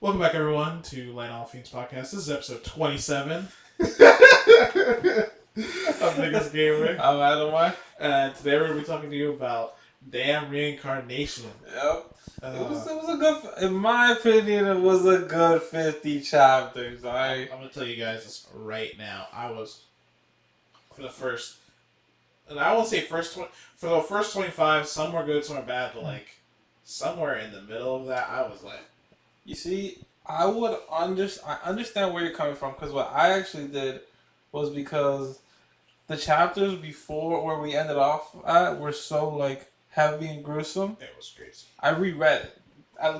Welcome back, everyone, to Light All Fiends Podcast. This is episode 27 of Biggest Gamer. I'm Adam White. And today we're going to be talking to you about damn reincarnation. Yep. It was a good, in my opinion, it was a good 50 chapters. I'm going to tell you guys this right now. I was, for the first, and I won't say for the first 25, some were good, some were bad, but like, somewhere in the middle of that, I was like, You see, I understand where you're coming from, because what I actually did was because the chapters before where we ended off at were so like heavy and gruesome. it was crazy. I reread it.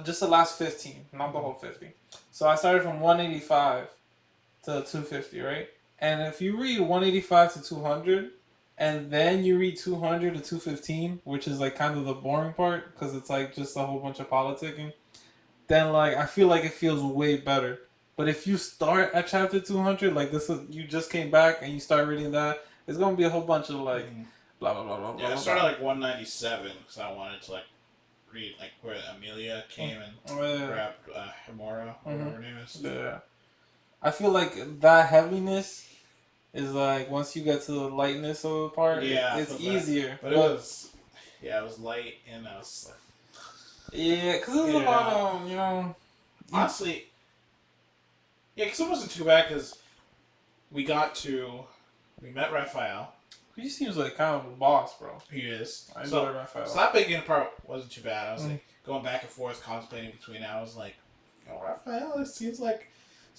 Just the last 15, not the whole 50. So I started from 185 to 250, right? And if you read 185 to 200, and then you read 200 to 215, which is like kind of the boring part, because it's like just a whole bunch of politicking, then like I feel like it feels way better. But if you start at chapter 200, like this is, you just came back and you start reading that, it's gonna be a whole bunch of like blah blah blah blah. Yeah, blah, I started blah. like 197 because I wanted to like read like where Amelia came and grabbed Himura, whatever her name is. Yeah. I feel like that heaviness is like once you get to the lightness of the part, Yeah, it's I felt easier. But it was light and I was like, yeah, because there's a lot of honestly, yeah, because it wasn't too bad because we met Raphael. He seems like kind of a boss, bro. He is. I So enjoy Raphael. that beginning part wasn't too bad. I was like going back and forth, contemplating between it. I was like, Raphael, it seems like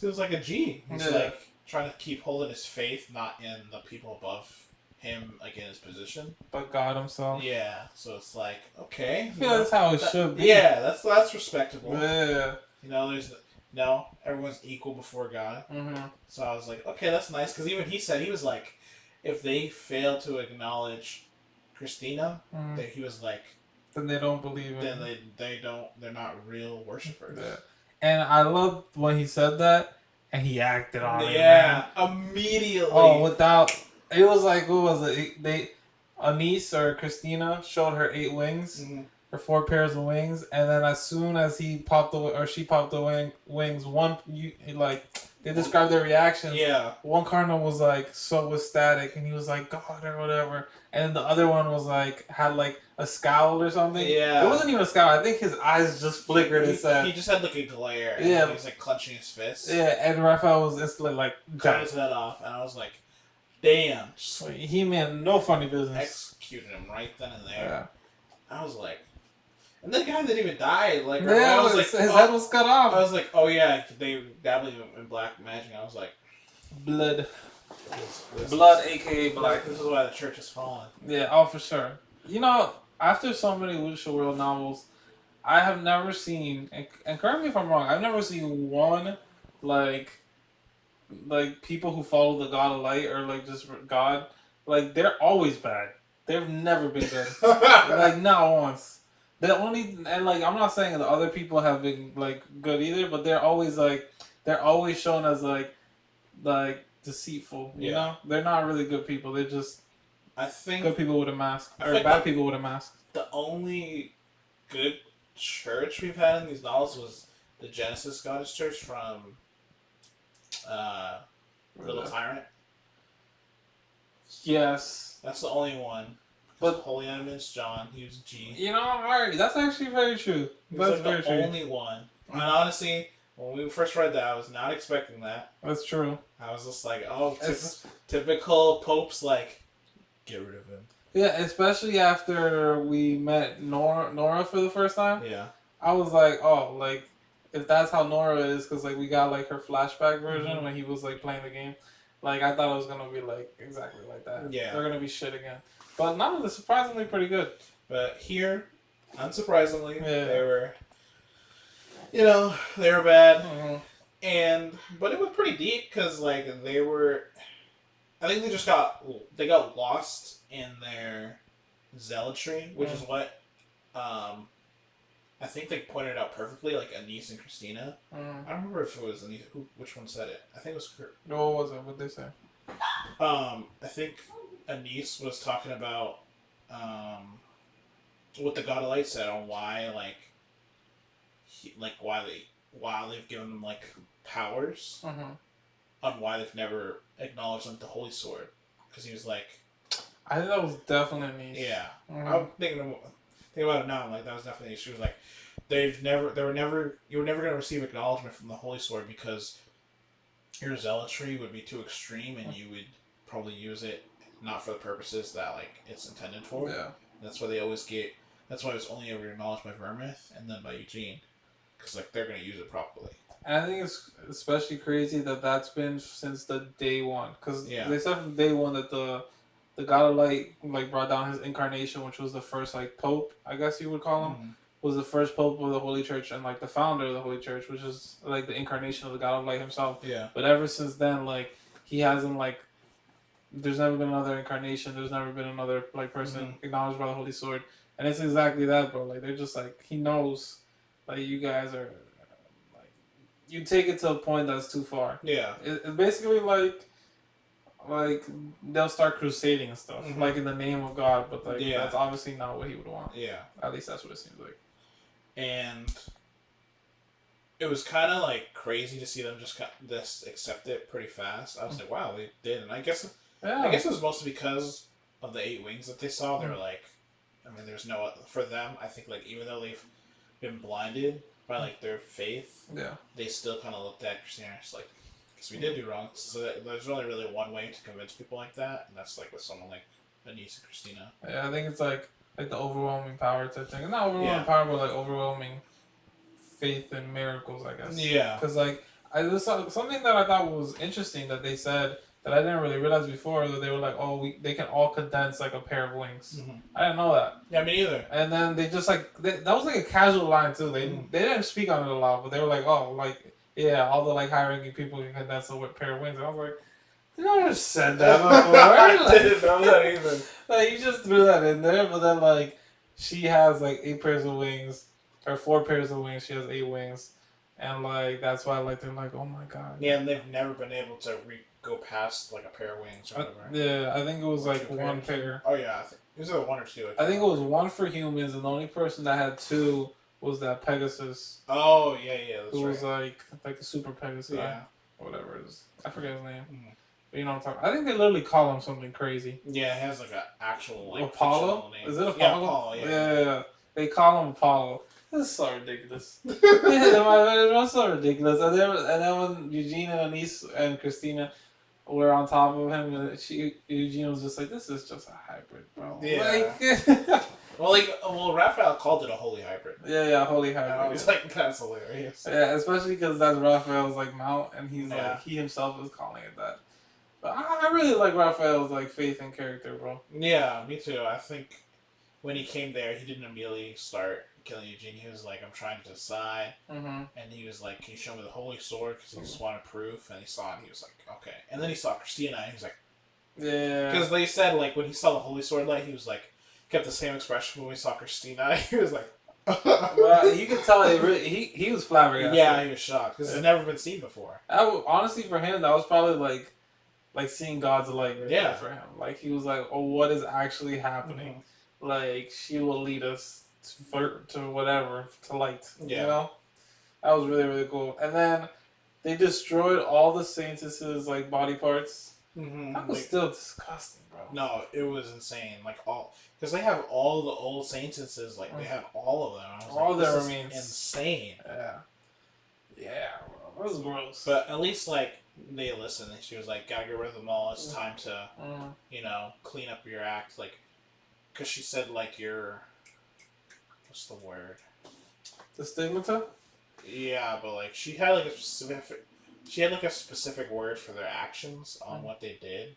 a G. He's like trying to keep holding his faith, not in the people above him, like in his position, but God himself. Yeah, so it's like, okay, I feel that's how it should be. Yeah, that's respectable. Yeah. Everyone's equal before God. Mm-hmm. So I was like, okay, that's nice, because even he said, he was like, if they fail to acknowledge Christina, that he was like, then they don't believe then it. they're not real worshipers. Yeah. And I loved when he said that, and he acted on it. Yeah, immediately. Oh, it was like, what was it? Anise or Christina showed her 8 wings, or 4 pairs of wings, and then as soon as she popped the wings, they described their reactions. Yeah. One cardinal was like so ecstatic, and he was like God or whatever, and the other one was like had like a scowl or something. Yeah. It wasn't even a scowl. I think his eyes just flickered and said. He just had like a glare. And Yeah. He was like clenching his fists. Yeah, and Raphael was instantly like cut his head off, and I was like, damn. He meant no funny business. Executed him right then and there. Yeah. I was like, and the guy didn't even die. Like, yeah, I was like, his head was cut off. I was like, oh yeah, they dabbling in black magic. I was like, blood, blood, aka black. This is why the church has fallen. Yeah, oh for sure. You know, after so many Wuxia World novels, I have never seen, and correct me if I'm wrong, I've never seen one like people who follow the God of Light or like just God, like they're always bad. They've never been good. Like not once. And like I'm not saying the other people have been like good either, but they're always shown as like deceitful. You know, they're not really good people. They're just good people with a mask or bad people with a mask. The only good church we've had in these novels was the Genesis Goddess Church from Little Tyrant. Yes, that's the only one. But Holy Eminence John, he was a G. You know, alright, that's actually very true. That's like the only one. And honestly, when we first read that, I was not expecting that. That's true. I was just like, oh, typical popes, like, get rid of him. Yeah, especially after we met Nora for the first time. Yeah. I was like, oh, like, if that's how Nora is, because, like, we got, like, her flashback version when he was, like, playing the game. Like, I thought it was going to be, like, exactly like that. Yeah. They're going to be shit again. But none of them surprisingly pretty good. But here, unsurprisingly, they were, they were bad. But it was pretty deep because, like, I think they got lost in their zealotry, which is what, I think they pointed out perfectly, like Anise and Christina. I don't remember if it was Anise, which one said it. I think it was Kurt. What was it? What did they say? I think Anise was talking about what the God of Light said on why, why while they've given them like powers, Mm-hmm. on why they've never acknowledged them with the Holy Sword. Because he was like, I think that was definitely a niche. yeah, Mm-hmm. I'm thinking about it now. I'm like, that was definitely an issue. It was like, you were never going to receive acknowledgement from the Holy Sword because your zealotry would be too extreme, and you would probably use it not for the purposes that like it's intended for. Yeah. That's why they always get. That's why it was only ever acknowledged by Vermouth and then by Eugene, because like they're going to use it properly. And I think it's especially crazy that that's been since the day one, because they said from day one that the God of Light like brought down his incarnation, which was the first like Pope, I guess you would call him, was the first Pope of the Holy Church and like the founder of the Holy Church, which is like the incarnation of the God of Light himself. Yeah. But ever since then, like he hasn't like. There's never been another incarnation. There's never been another like person acknowledged by the Holy Sword, and it's exactly that, bro. Like they're just like he knows, like you guys are, like you take it to a point that's too far. Yeah. It's basically like they'll start crusading and stuff, like in the name of God, but like that's obviously not what he would want. Yeah. At least that's what it seems like. And it was kind of like crazy to see them just accept it pretty fast. I was like, wow, they did, and I guess it was mostly because of the 8 wings that they saw. They were like, I mean, there's no for them. I think like even though they've been blinded by like their faith, they still kind of looked at Christina and just like, because we did do wrong. So there's only really one way to convince people like that, and that's like with someone like Anise and Christina. Yeah, I think it's like the overwhelming power type thing. Not overwhelming power, but like overwhelming faith and miracles, I guess. Yeah. Because like something that I thought was interesting that they said that I didn't really realize before, that they were like, oh, they can all condense like a pair of wings. I didn't know that. Yeah, me neither. And then they just like that was like a casual line too. They didn't speak on it a lot, but they were like, oh, like yeah, all the like high ranking people can condense a pair of wings. And I was like, you never said that before. I didn't know that either. Like you just threw that in there, but then like she has like 8 pairs of wings, or 4 pairs of wings. She has 8 wings, and like that's why like they're like, oh my god. Yeah, and they've never been able to go past like a pair of wings or whatever. Yeah, I think it was like 1 pair. Oh yeah, I think it was 1 or 2. I think it was 1 for humans, and the only person that had 2 was that Pegasus. Oh yeah, that's who was like the Super Pegasus, whatever it is. I forget his name. But you know what I'm talking. I think they literally call him something crazy. Yeah, it has like an actual like Apollo. Name. Is it Apollo? Yeah, Apollo. Yeah. They call him Apollo. This is so ridiculous. It's so ridiculous. And then when Eugene and Anise and Christina were on top of him, and Eugene was just like, "This is just a hybrid, bro." Yeah. Well, Raphael called it a holy hybrid. Yeah, holy hybrid. I was like, that's hilarious. Yeah, especially because that's Raphael's like mount, and he's like he himself is calling it that. But I really like Raphael's like faith and character, bro. Yeah, me too. I think when he came there, he didn't immediately start killing Eugene. He was like, I'm trying to decide. And he was like, can you show me the Holy Sword? Because he just wanted proof. And he saw it, and he was like, okay. And then he saw Christina, and he was like, yeah. Because they said, like, when he saw the Holy Sword light, he was like, kept the same expression when we saw Christina. He was like, well, you can tell he was flabbergasted. Yeah, he was shocked. Because it's never been seen before. Honestly, for him, that was probably like seeing God's light for him. Like, he was like, oh, what is actually happening? Like, she will lead us to whatever, to light. Yeah. You know? That was really, really cool. And then they destroyed all the Saintess' like body parts. That was still disgusting, bro. No, it was insane. Like, because they have all the old Saintesses, like, they have all of them. I was all like, their this remains. is insane. Yeah, bro. That was gross. But at least, like, they listened. And she was like, gotta get rid of them all. It's time to, you know, clean up your act. Like, because she said, like, what's the word? The stigmata? Yeah, but, like, she had, like, a specific word for their actions on what they did.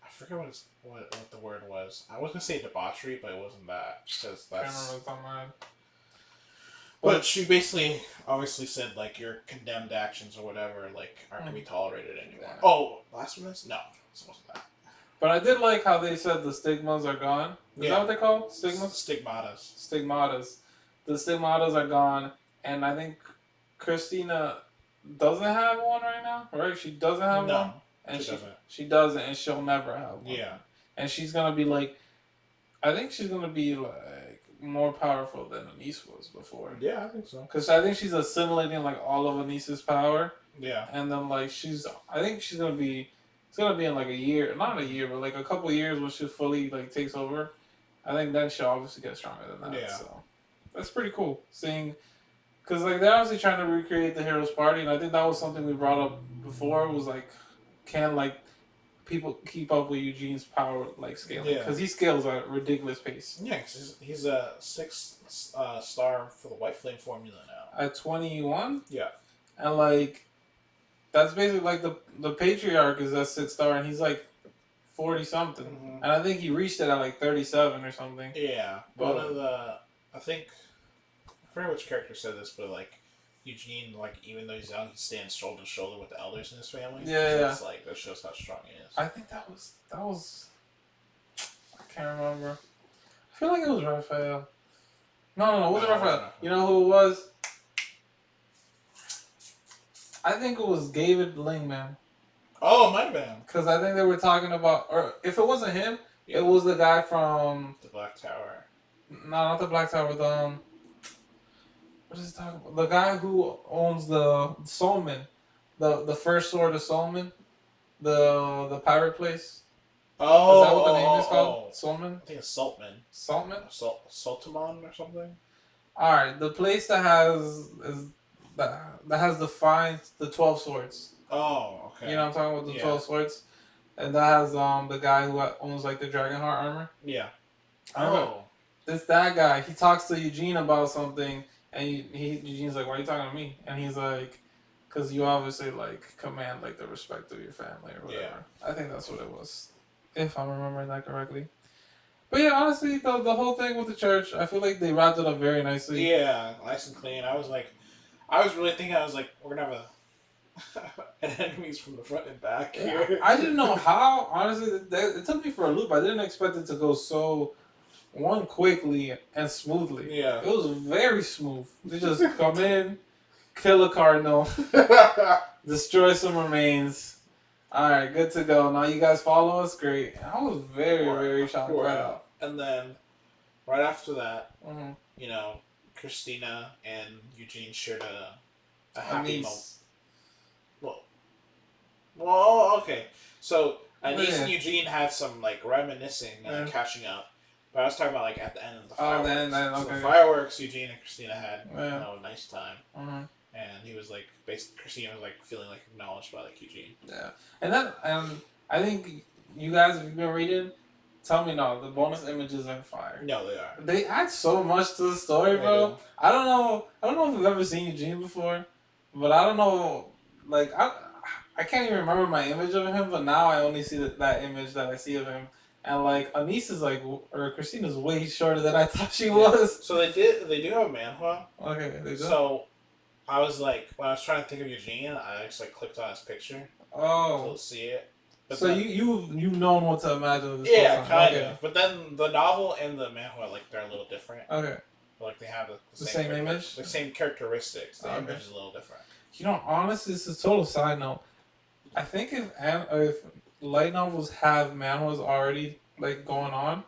I forget what the word was. I was going to say debauchery, but it wasn't that. Because that's... But she basically, obviously said, like, your condemned actions or whatever, like, aren't going to be tolerated anymore. Yeah. Oh, blasphemous? No, it wasn't that. But I did like how they said the stigmas are gone. Is that what they're called? Stigmas? Stigmatas. The stigmatas are gone, and I think Christina doesn't have one right now, right? She doesn't have one? And she doesn't. She doesn't, and she'll never have one. Yeah. And she's going to be like, I think she's going to be like more powerful than Anise was before. Yeah, I think so. Because I think she's assimilating like all of Anise's power, Yeah. and then like I think she's gonna be. It's gonna be in like a year, not a year, but like a couple years when she fully like takes over. I think then she'll obviously get stronger than that. Yeah. So that's pretty cool. Seeing, because like they're obviously trying to recreate the Heroes Party, and I think that was something we brought up before. Was like, can like people keep up with Eugene's power like scaling? Yeah. Because he scales at a ridiculous pace. Yeah, because he's a 6 star for the White Flame formula now. At 21. Yeah. And like, that's basically like the Patriarch is at 6 star, and he's like 40 something, Mm-hmm. and I think he reached it at like 37 or something. Yeah, one of the I forget which character said this, but like Eugene, like even though he's young, he stands shoulder to shoulder with the elders in his family. Yeah, so it's like that shows how strong he is. I think that was I can't remember. I feel like it was Raphael. No, it wasn't No, Raphael. it wasn't Raphael. You know who it was? I think it was David Lingman. Oh, it might have been Because I think they were talking about, or if it wasn't him, Yeah. it was the guy from, the Black Tower. no, not the Black Tower, what is he talking about? The guy who owns the Solomon, the first sword of Solomon, the pirate place. Oh, Is that what the name is called? Solomon? I think it's Saltman. Saltman? Saltamon or something. All right, the place that has the 12 swords. Oh, okay. You know what I'm talking about, the Yeah. 12 swords, and that has the guy who owns like the Dragonheart armor. Yeah. I remember. Oh. It's that guy. He talks to Eugene about something, and Eugene's like, "Why are you talking to me?" And he's like, "Cause you obviously like command like the respect of your family or whatever." Yeah. I think that's what it was, if I'm remembering that correctly. But yeah, honestly, the whole thing with the church, I feel like they wrapped it up very nicely. Yeah, nice and clean. I was really thinking, we're gonna have an enemies from the front and back here. I didn't know how. Honestly, it took me for a loop. I didn't expect it to go so quickly and smoothly. Yeah. It was very smooth. They just come in, kill a cardinal, destroy some remains. All right, good to go. Now you guys follow us. Great. I was very shocked by that. And then, right after that, Mm-hmm. you know, Christina and Eugene shared a happy moment. Well, okay. So Anise and Eugene had some like reminiscing and catching up. But I was talking about like at the end of the fireworks. then, So okay. the fireworks, Eugene and Christina had a nice time. Mm-hmm. And he was like, basically, Christina was like feeling like acknowledged by like Eugene. Yeah, and I think you guys, if you've been reading, tell me no, the bonus images are fire. No, they are. They add so much to the story, bro. I don't know if you've ever seen Eugene before, but I don't know, like I can't even remember my image of him, but now I only see that image that I see of him. And like Anise is like, or Christina's way shorter than I thought she was. So they do have a manhwa. Okay, they do. So I was like, when I was trying to think of Eugene, I just like clicked on his picture to see it. But so then, you've known what to imagine of this yeah, whole time. kind Okay. of. But then the novel and the manhwa, like they're a little different. Okay. Like they have the same image? the same characteristics. The Okay. image is a little different. You know, honestly, this is a total side note. I think if light novels have manhwas already like going on,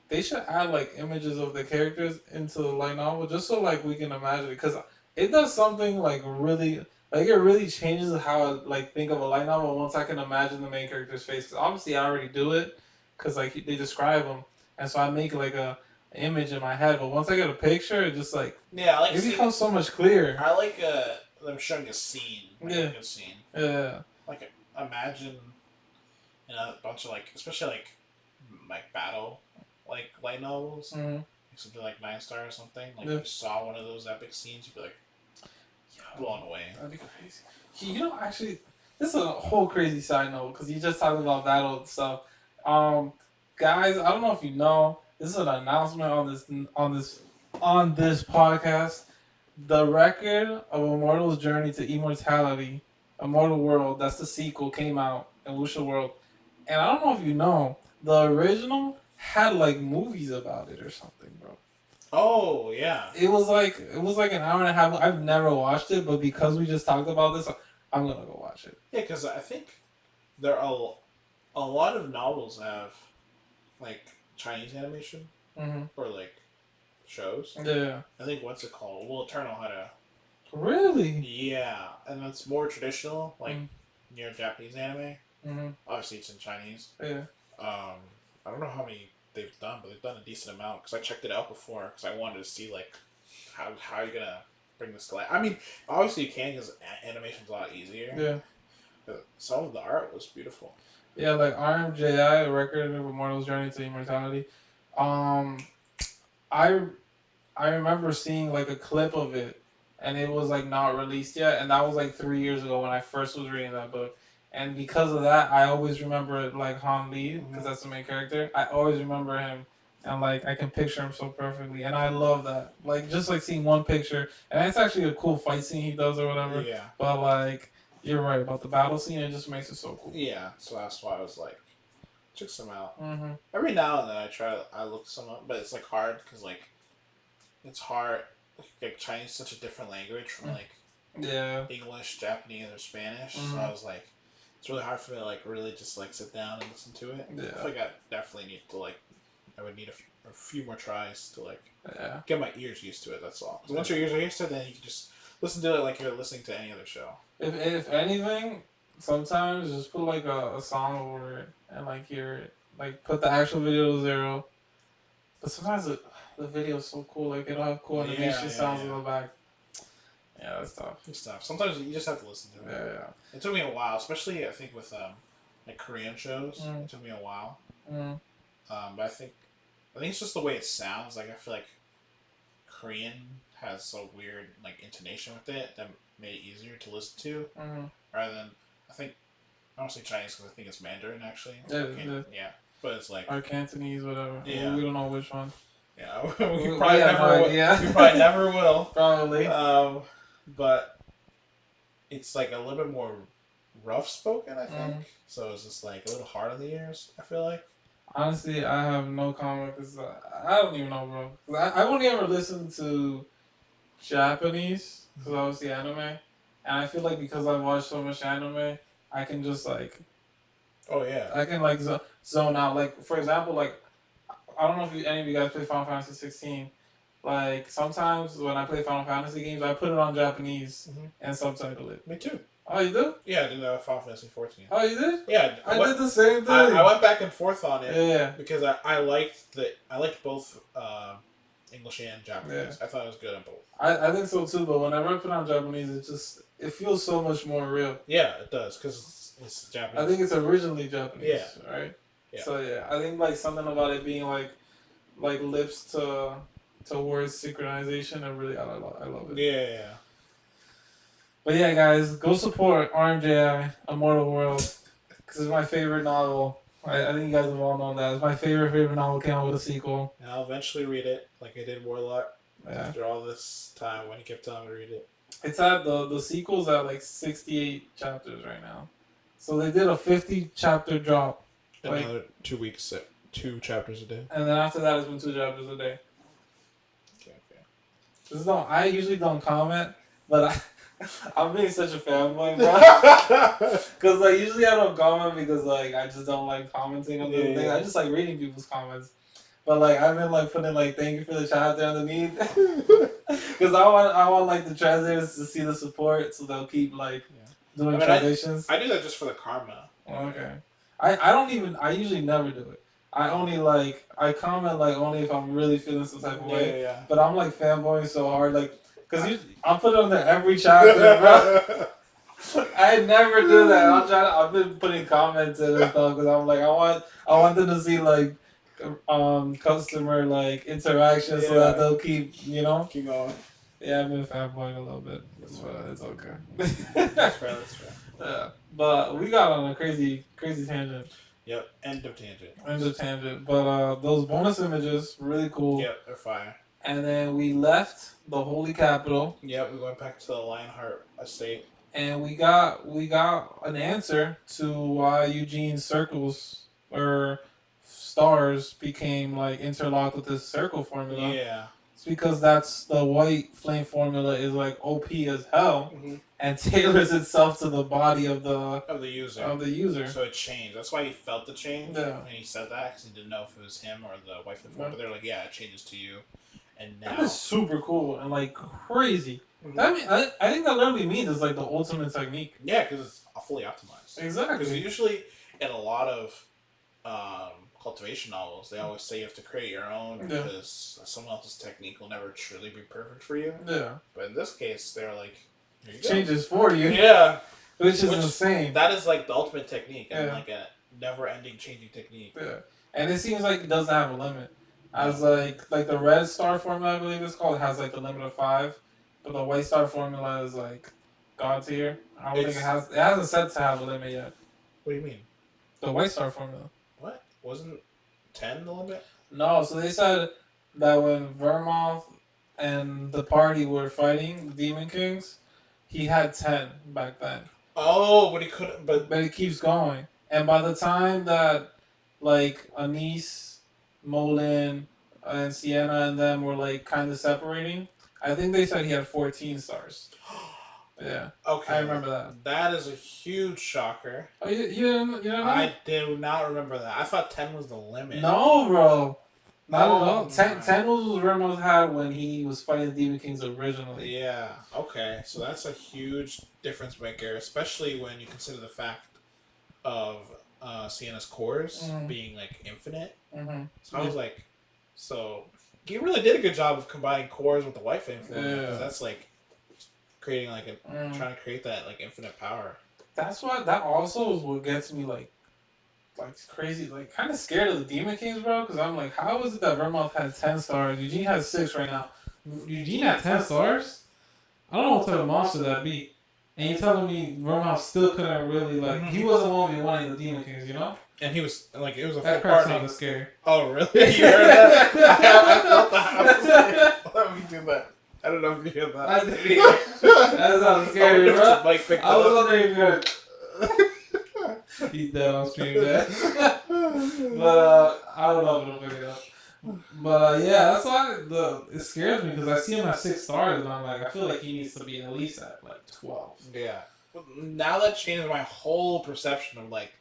they should add like images of the characters into the light novel just so like we can imagine it, because it does something like really like it really changes how I like think of a light novel once I can imagine the main character's face. Because obviously I already do it because like they describe them, and so I make like an image in my head. But once I get a picture, it just like it becomes so much clearer. I like them showing a scene. Like a good scene. Yeah. Like imagine a bunch of like, especially like battle like light novels. Mm-hmm. Like something like 9 Star or something. Like Yeah. you saw one of those epic scenes, you'd be like blown away. That'd be crazy. You know, actually, this is a whole crazy side note because you just talked about battle and stuff. Guys, I don't know if you know, this is an announcement on this podcast. The record of Immortal's journey to immortality, Immortal World, that's the sequel, came out in Wuxia World, and I don't know if you know, the original had like movies about it or something, bro. Oh yeah. It was like an hour and a half. I've never watched it, but because we just talked about this, I'm gonna go watch it. Yeah, because I think there are a lot of novels have like Chinese animation Mm-hmm. or like shows. Yeah. I think what's it called? Will Eternal had a. Really? Yeah, and it's more traditional, like Mm. Japanese anime. Mm-hmm. Obviously, it's in Chinese. Yeah. I don't know how many they've done, but they've done a decent amount because I checked it out before because I wanted to see like how you're gonna bring this to life. I mean, obviously you can because animation's a lot easier. Yeah. But some of the art was beautiful. Yeah, like RMJI, A Record of Immortal's Journey to Immortality. I I remember seeing like a clip of it, and it was like not released yet, and that was like 3 years ago when I first was reading that book. And because of that, I always remember like Han Lee, because that's the main character. I always remember him, and like I can picture him so perfectly, and I love that. Like just like seeing one picture, and it's actually a cool fight scene he does or whatever. Yeah. But like you're right about the battle scene, it just makes it so cool. Yeah, so that's why I was like, check some out. Mm-hmm. Every now and then I look some up, but it's like hard because like it's hard. Like Chinese is such a different language from like English, Japanese, or Spanish. So I was like, it's really hard for me to like really just like sit down and listen to it. Yeah. I feel like I definitely need to like, I would need a few more tries to like Yeah. get my ears used to it. That's all. Because once your ears are used to it, then you can just listen to it like you're listening to any other show. If anything, sometimes just put like a song over it and like hear it. Like put the actual video to 0. But sometimes the video is so cool. Like it'll have cool animation sounds in the back. Yeah, that's tough. Good stuff. Sometimes you just have to listen to it. Yeah. It took me a while, especially I think with like Korean shows. It took me a while. But I think it's just the way it sounds. Like I feel like Korean has a weird like intonation with it that made it easier to listen to, rather than I don't say Chinese because I think it's Mandarin actually. Yeah. But it's like or Cantonese, whatever. Yeah. We don't know which one. Yeah, we probably never. We probably never will. Probably. But it's like a little bit more rough spoken, I think. So it's just like a little hard on the ears. I feel like. Honestly, I have no comment because I don't even know, bro. 'Cause I've only ever listened to Japanese because I was the anime, and I feel like because I've watched so much anime, I can just like. Oh yeah. I can like zone out. Like for example, like I don't know if any of you guys play Final Fantasy 16. Like sometimes when I play Final Fantasy games, I put it on Japanese and subtitle it. Me too. Oh, you do? Yeah, I did Final Fantasy 14. Oh, you did? Yeah, I did the same thing. I went back and forth on it. Yeah. Because I liked both English and Japanese. Yeah. I thought it was good on both. I think so too, but whenever I put on Japanese, it feels so much more real. Yeah, it does because it's Japanese. I think it's originally Japanese. Yeah. Right. Yeah. So yeah, I think like something about it being like lips to words synchronization. I love it. Yeah. But yeah, guys, go support RMJI, Immortal World, because it's my favorite novel. I think you guys have all known that. It's my favorite novel. Came out with a sequel. And I'll eventually read it, like I did Warlock. Yeah. After all this time, when he kept telling me to read it. It's at the sequel's at like 68 chapters right now. So they did a 50 chapter drop. Another 2 weeks, 2 chapters a day. And then after that, it's been 2 chapters a day. Okay. I usually don't comment, but I'm being such a fanboy, bro. Because like usually I don't comment because like I just don't like commenting on the thing. I just like reading people's comments. But like I've been like putting like thank you for the chapter underneath because I want like the translators to see the support so they'll keep like doing translations. I do that just for the karma. Okay. I usually never do it. I only like I comment like only if I'm really feeling some type of way. Yeah. But I'm like fanboying so hard like because I'll put it on there every chapter, bro. I never do that. I've been putting comments in and stuff because I'm like I want them to see like customer like interaction so that they'll keep keep going. Yeah, I've been fanboying a little bit. It's okay. That's fair. Yeah, but we got on a crazy tangent. Yep. End of tangent. But those bonus images really cool. Yep, they're fire. And then we left the Holy Capital. Yep, we went back to the Lionheart estate. And we got an answer to why Eugene's circles or stars became like interlocked with this circle formula. Yeah. It's because that's the white flame formula is like OP as hell and tailors itself to the body of the user. So it changed. That's why he felt the change. Yeah. And he said that because he didn't know if it was him or the white flame formula. But they're like, yeah, it changes to you. and That now is super cool and like crazy. Mhm. That mean, I think that literally means it's like the ultimate technique. yeah, because it's fully optimized. Because Exactly. usually in a lot of cultivation novels, they always say you have to create your own Yeah. because someone else's technique will never truly be perfect for you. Yeah. But in this case, they're like, here you go. Changes for you. Yeah, Which is insane. That is like the ultimate technique and Yeah. like a never-ending changing technique. Yeah. And it seems like it doesn't have a limit. As like the red star formula, I believe it's called, it has like the limit of 5, but the white star formula is like god tier. I don't think it hasn't said to have a limit yet. What do you mean? The white star formula. What? Wasn't 10 the limit? No, so they said that when Vermoth and the party were fighting the Demon Kings, he had 10 back then. Oh, but he couldn't. But it keeps going, and by the time that like Anise, Molin, and Sienna and them were like kind of separating, I think they said he had 14 stars. Yeah. Okay. I remember that. That is a huge shocker. Oh, you didn't know? I do not remember that. I thought 10 was the limit. No, bro. Not at all. Oh, 10 my. was what Vermoth had when he was fighting the Demon Kings originally. Yeah. Okay. So that's a huge difference maker, especially when you consider the fact of Sienna's cores being like infinite. Mm-hmm. So I was like, so he really did a good job of combining cores with the white flame formula, because that's like creating like trying to create that like infinite power. That's why that also is what gets me like crazy, like kind of scared of the Demon Kings, bro. Because I'm like, how is it that Vermoth had 10 stars? Eugene has 6 right now. Eugene had 10 stars. I don't know what type of monster that'd be. And you're telling me Vermoth still couldn't really like he wasn't 1v1 the Demon Kings, you know? And he was like, it was a full That crap party. sounded scary. Oh really? You heard that? I felt that. I was like, let me do that. I don't know if you hear that. I did. That sounds scary, bro. Mike picked I was up. wondering if you're he's dead on stream, Dad. But I don't know if it'll pick it up. But yeah, that's why it scares me because I see him at 6 stars and I'm like, I feel like he needs to be at least at like 12. Yeah. Now that changed my whole perception of like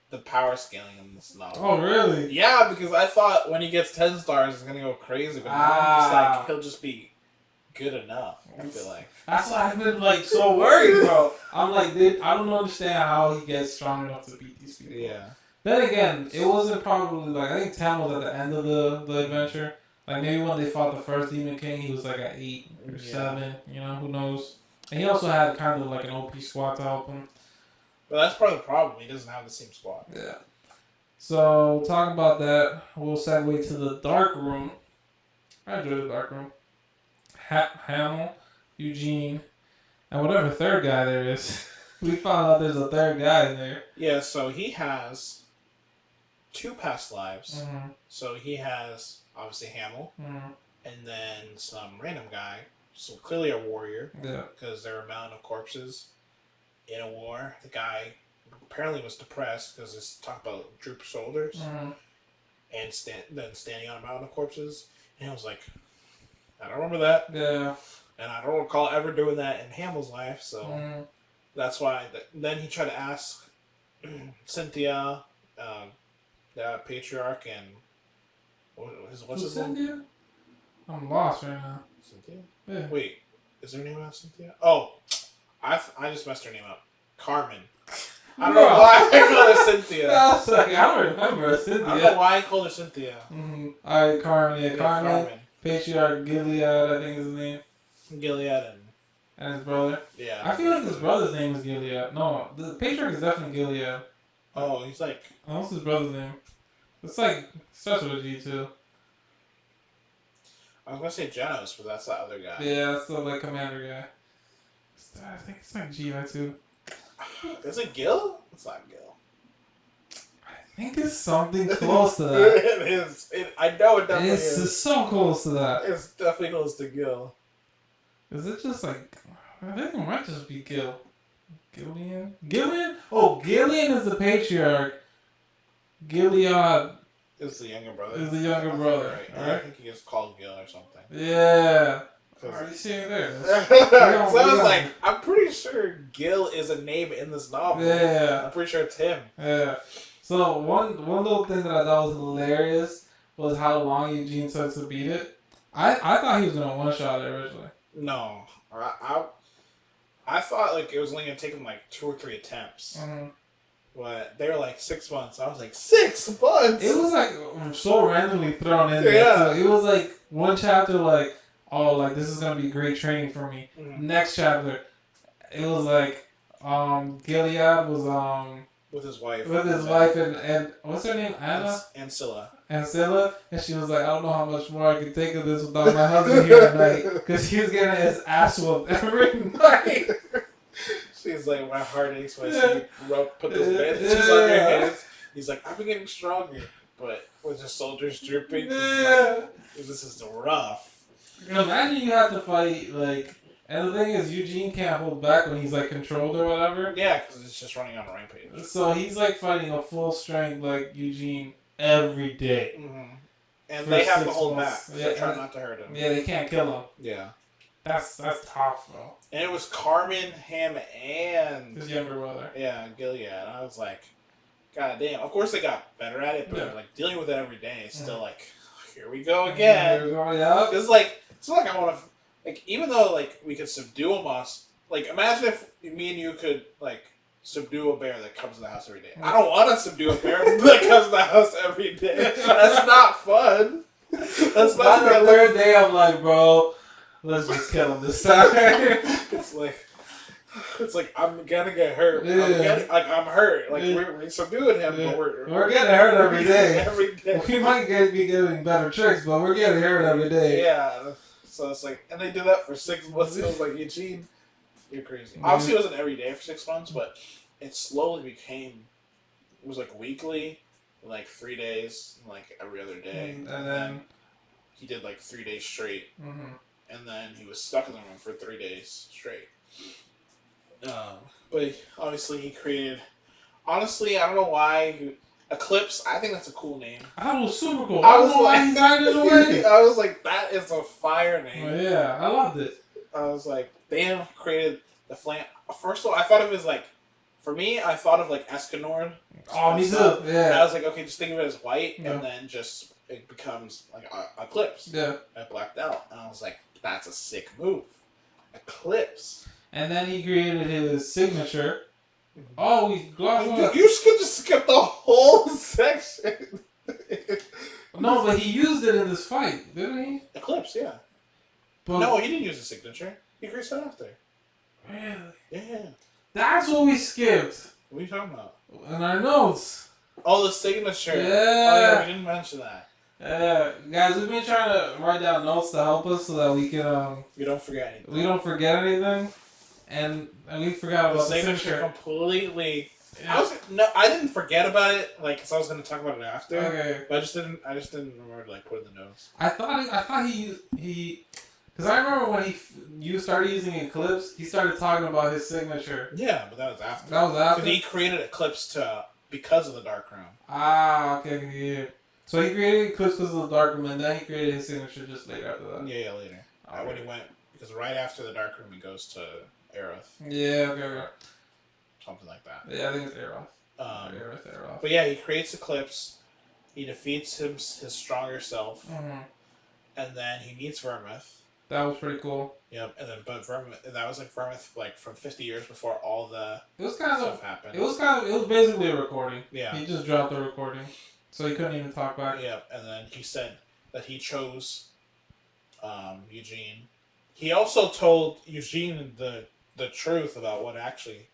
the power scaling in this novel. Oh really? Yeah, because I thought when he gets 10 stars, it's gonna go crazy, but now I'm just like, he'll just be good enough. I feel like that's why I've been like so worried, bro. I'm like, dude, I don't understand how he gets strong enough to beat these people. Yeah. Then again, it wasn't probably like I think Tam was at the end of the adventure. Like maybe when they fought the first Demon King, he was like at 8 or 7. You know, who knows? And he also had kind of like an OP squad to help him. But that's part of the problem. He doesn't have the same squad. Yeah. So talking about that, we'll segue to the dark room. I enjoy the dark room. Hamill, Eugene, and whatever third guy there is. We found out there's a third guy in there. Yeah, so he has 2 past lives. Mm-hmm. So he has obviously Hamill, and then some random guy. So clearly a warrior. Yeah. Because there were a mountain of corpses in a war. The guy apparently was depressed because it's talk about drooped shoulders and then standing on a mountain of corpses. And I was like, I don't remember that. Yeah. And I don't recall ever doing that in Hamill's life. So that's why. Then he tried to ask Cynthia, the patriarch, and what's his name? Cynthia? I'm lost right now. Cynthia? Yeah. Wait, is her name not Cynthia? Oh, I just messed her name up. Carmen. I don't know why I called her Cynthia. I don't remember Cynthia. I don't know why I called her Cynthia. Alright, Carmen. Yeah, Carmen. Carmen. Patriarch Gilead, I think is his name. Gilead and his brother. Yeah. I feel like his brother's name is Gilead. No, the Patriarch is definitely Gilead. Oh, he's like... What's his brother's name? It's like, starts with a G too. I was gonna say Genos, but that's the other guy. Yeah, that's the like commander guy. I think it's like G too. Is it Gil? It's not Gil. I think it's something close to that. It is. I know it definitely is. It's so close to that. It's definitely close to Gil. Is it just like... I think it might just be Gil. Gillian? Gillian? Oh, Gillian is the patriarch. Gilead is the younger brother. Is the younger brother. Right. Right? I think he gets called Gil or something. Yeah. Are you seeing there? So I was like, I'm pretty sure Gil is a name in this novel. Yeah. I'm pretty sure it's him. Yeah. So one little thing that I thought was hilarious was how long Eugene took to beat it. I thought he was gonna one shot it originally. No, I thought like it was only gonna take him like 2 or 3 attempts. Mm-hmm. But they were like 6 months. I was like 6 months. It was like so randomly thrown in there. Yeah. So it was like one chapter like, oh, like this is gonna be great training for me. Mm-hmm. Next chapter, it was like Gilead was with his wife. And what's her name? Anna? Ancilla. Ancilla, and she was like, I don't know how much more I can take of this without my husband here at night, because he was getting his ass whooped every night. She's like, my heart aches when I see you put those bandages on your hands. He's like, I've been getting stronger, but with the soldiers drooping, this is rough. Imagine you have to fight like. And the thing is, Eugene can't hold back when he's like controlled or whatever. Yeah, because it's just running on a rampage. So he's like fighting a full strength like Eugene every day. Mm-hmm. And they have to hold back. Yeah, They're trying not to hurt him. Yeah, they can't kill him. Yeah. That's tough, bro. And it was Carmen, him, and his younger brother. Yeah, Gilead. I was like, God damn. Of course they got better at it, but like dealing with it every day is still like, here we go again. Here we go, yeah. It's like I want to. Like, even though, like, we could subdue a mouse, like, imagine if me and you could, like, subdue a bear that comes in the house every day. I don't want to subdue a bear that comes in the house every day. That's not fun. That's not the third day, I'm like, bro, let's just kill him this time. It's like, I'm gonna get hurt. Yeah. I'm hurt. Like, we're subduing him, but we're getting hurt every day. Every day. We might be getting better tricks, but we're getting hurt every day. Yeah. So it's like, and they did that for 6 months. It was like, Eugene, you're crazy. Obviously, it wasn't every day for 6 months, but it slowly became. It was like weekly, like 3 days, like every other day, and then he did like 3 days straight, mm-hmm. and then he was stuck in the room for 3 days straight. But obviously, he created. Honestly, I don't know why. Eclipse, I think that's a cool name. That was super cool. I was like, he died in a way. I was like, that is a fire name. Oh, yeah, I loved it. I was like, they have created the flame. First of all, I thought of it as like, for me, I thought of like Escanor. Oh, me too. Yeah. And I was like, okay, just think of it as white, and then just it becomes like Eclipse. Yeah. I blacked out, and I was like, that's a sick move, Eclipse. And then he created his signature. Oh, we glossed over. You could just skip the whole section. No, but he used it in this fight, didn't he? Eclipse, yeah. But no, he didn't use the signature. He created it after. Really? Yeah. That's what we skipped. What are you talking about? In our notes. Oh, the signature. Yeah. Oh, yeah, we didn't mention that. Yeah, guys, we've been trying to write down notes to help us so that we can we don't forget anything. We don't forget anything. And we forgot about the signature completely. Yeah. I didn't forget about it, like, cause I was gonna talk about it after. Okay. But I just didn't remember to like put in the notes. I thought he, cause I remember when you started using Eclipse, he started talking about his signature. Yeah, but that was after. That was after. Because he created Eclipse because of the Dark Room. Ah, okay, yeah. So he created Eclipse because of the Dark Room, and then he created his signature just later after that. Yeah, later. Okay. When he went, because right after the Dark Room, he goes to Aeroth. Yeah, okay. Something like that. Yeah, I think it's Aeroth. Aeroth. But yeah, he creates Eclipse. He defeats his stronger self, and then he meets Vermouth. That was pretty cool. Yep, and then that was like Vermouth, like from 50 years before all the stuff happened. It was basically a recording. Yeah. He just dropped the recording, so he couldn't even talk back. Yep, and then he said that he chose Eugene. He also told Eugene the truth about what actually,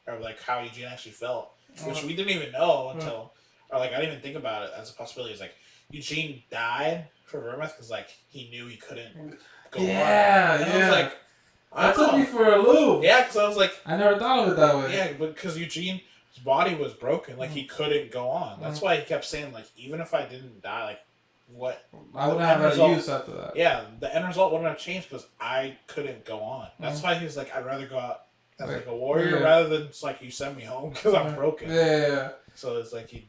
or like how Eugene actually felt, which we didn't even know until, or like I didn't even think about it as a possibility. It's like Eugene died for Vermouth because like he knew he couldn't go on. And I was like, that took me for a loop. Yeah, because I was like, I never thought of it that way. Yeah, because Eugene's body was broken, like he couldn't go on. That's why he kept saying like, even if I didn't die, like what I wouldn't have any use after that. Yeah, the end result wouldn't have changed because I couldn't go on. That's why he was like, I'd rather go out as like a warrior rather than it's like you send me home because I'm broken. Yeah. So it's like he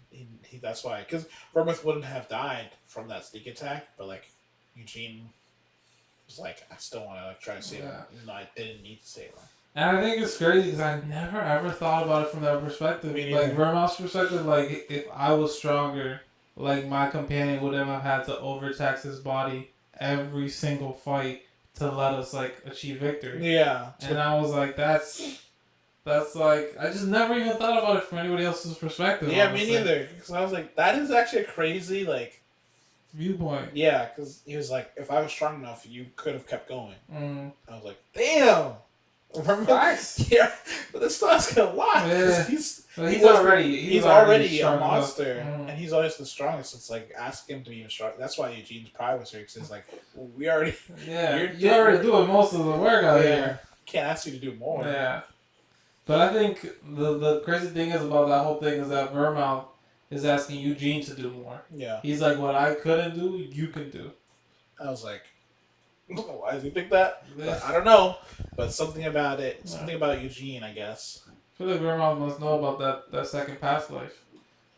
that's why, because Vermouth wouldn't have died from that sneak attack, but like Eugene was like, I still want to like try to save him. No, I didn't need to save him. And I think it's crazy because I never ever thought about it from that perspective. Like Vermouth's perspective, like if I was stronger, like my companion wouldn't have had to overtax his body every single fight to let us like achieve victory. Yeah. And I was like, that's like I just never even thought about it from anybody else's perspective. Yeah, honestly. me neither. Because I was like, that is actually a crazy like Viewpoint. Yeah, because he was like, if I was strong enough, you could have kept going. Mm. I was like, damn. Facts. Yeah, but this still asking a lot. Yeah. He's He's already a strong monster, enough. and he's always the strongest. It's like ask him to be even strong. That's why Eugene's pride was here, because it's like we already you already doing most of the work out here. Can't ask you to do more. Yeah, but I think the crazy thing is about that whole thing is that Vermouth is asking Eugene to do more. Yeah, he's like, what I couldn't do, you can do. I was like, why does he think that? But I don't know, but something about it, something about Eugene, I guess. I feel like Vermouth must know about that second past life.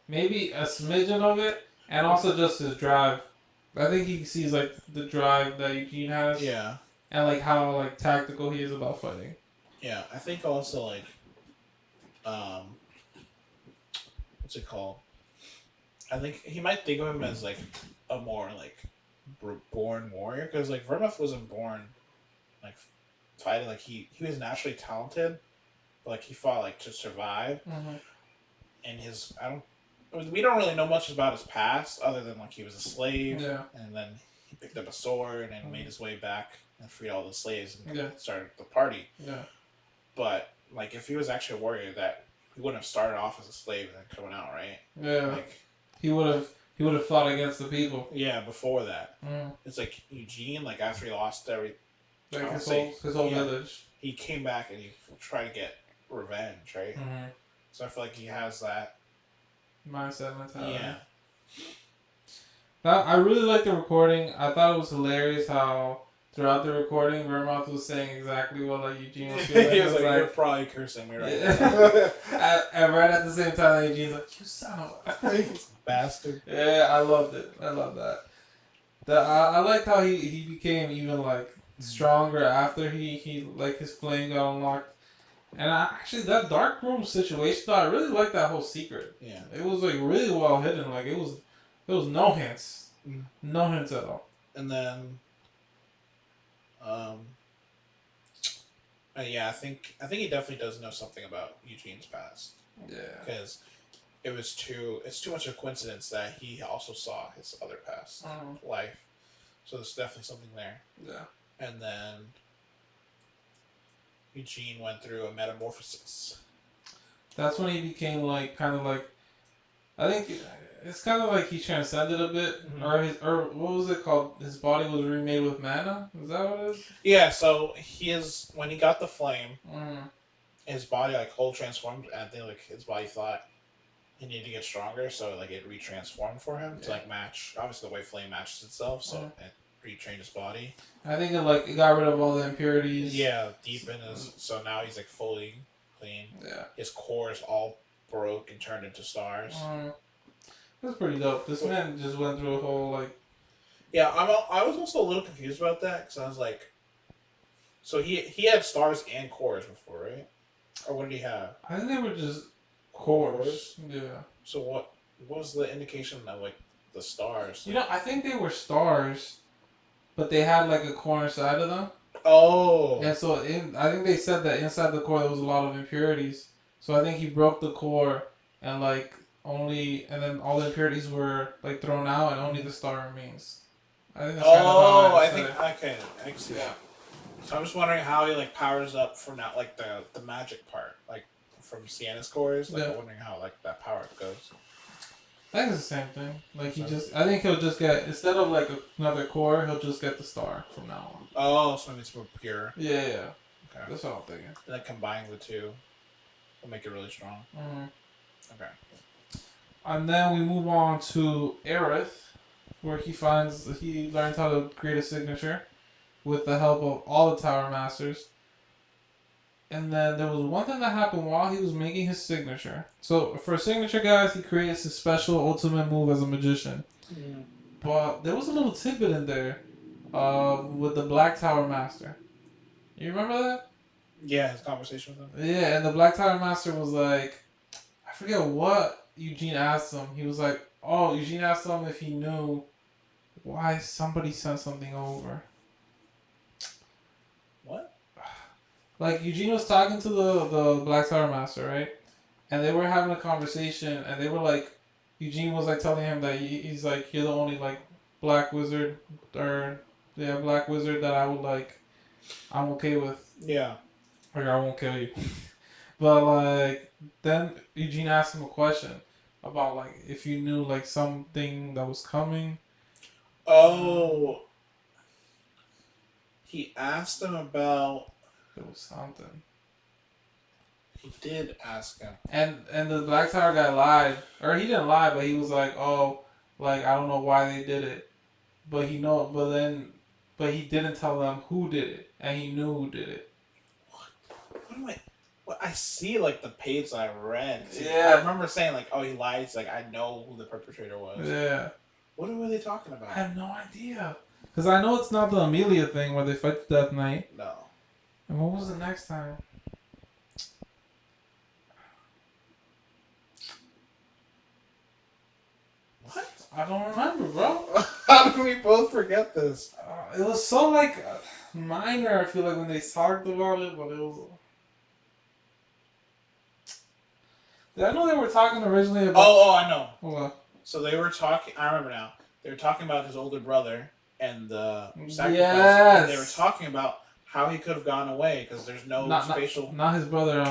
Maybe a smidgen of it, and also just his drive. I think he sees like the drive that Eugene has. Yeah. And like how like tactical he is about fighting. Yeah, I think also like, what's it called? I think he might think of him as like a more like born warrior, because like Vermouth wasn't born like fighting. Like he was naturally talented, but like he fought like to survive. Mm-hmm. And we don't really know much about his past other than like he was a slave. Yeah. And then he picked up a sword and made his way back and freed all the slaves and Yeah. started the party. Yeah. But like if he was actually a warrior, that he wouldn't have started off as a slave and then coming out, right? Yeah. Like he would have fought against the people. Yeah, before that. Mm. It's like Eugene, like after he lost like his whole village. He came back and he tried to get revenge, right? Mm-hmm. So I feel like he has that mindset mentality. Yeah. I really liked the recording. I thought it was hilarious how throughout the recording, Vermouth was saying exactly what like Eugene was feeling. He was like, "You're probably cursing me right now." and right at the same time, Eugene's like, "You son of a bastard." Yeah, I loved it. I love that. I liked how he became even like stronger after he like his flame got unlocked. And actually, that dark room situation, though, I really liked that whole secret. Yeah, it was like really well hidden. Like it was no hints, no hints at all. And then, yeah, I think he definitely does know something about Eugene's past. Yeah, because it's too much of a coincidence that he also saw his other past life. So there's definitely something there. Yeah, and then Eugene went through a metamorphosis. That's when he became like kind of like, I think it's kind of like he transcended a bit, or what was it called? His body was remade with mana. Is that what it is? Yeah. So when he got the flame, his body like whole transformed, and I think like his body thought he needed to get stronger, so like it retransformed for him to like match obviously the way flame matches itself. So it retrained his body. I think it got rid of all the impurities. Yeah, deep in his. So now he's like fully clean. Yeah. His core is all broke and turned into stars. That's pretty dope. This man just went through a whole like. Yeah, I was also a little confused about that because I was like, so he had stars and cores before, right? Or what did he have? I think they were just cores. Yeah. So what was the indication of like the stars? You know, I think they were stars, but they had like a core inside of them. Oh. And so I think they said that inside the core there was a lot of impurities. So I think he broke the core and like and then all the impurities were like thrown out and only the star remains. I think that's kind of how I think okay, I can see that. So I'm just wondering how he like powers up from that like the magic part, like from Sienna's cores. Like I'm wondering how like that power goes. I think it's the same thing. Like I think he'll just get, instead of like another core, he'll just get the star from now on. Oh, so maybe it's more pure. Yeah. Okay. That's what I'm thinking. And then combining the two will make it really strong. Okay. And then we move on to Aerith, where he learns how to create a signature with the help of all the Tower Masters. And then there was one thing that happened while he was making his signature. So for a signature, guys, he creates his special ultimate move as a magician. But there was a little tidbit in there with the Black Tower Master. You remember that? Yeah, his conversation with him. Yeah, and the Black Tower Master was like, I forget what Eugene asked him. He was like, Eugene asked him if he knew why somebody sent something over. What? Like Eugene was talking to the Black Tower Master, right? And they were having a conversation, and they were like, Eugene was like telling him that he's like, you're the only like black wizard or black wizard that I would like, I'm okay with. Yeah. Like I won't kill you. But like then Eugene asked him a question about like if you knew like something that was coming. Oh. He asked him about. There was something. He did ask him. And the Black Tower guy lied, or he didn't lie, but he was like, oh, like I don't know why they did it, but but he didn't tell them who did it, and he knew who did it. What am I? What I see like the page I read. Yeah. I remember saying like, "Oh, he lied." It's like I know who the perpetrator was. Yeah. What were they talking about? I have no idea. Because I know it's not the Amelia thing where they fight the Death Knight. No. And what was the next time? What? I don't remember, bro. How did we both forget this? It was so like minor. I feel like when they talked about it, but it was. I know they were talking originally about. Oh, I know. What? So they were talking. I remember now. They were talking about his older brother and the sacrifice. Yes. And they were talking about how he could have gone away because there's no spatial. Not his brother.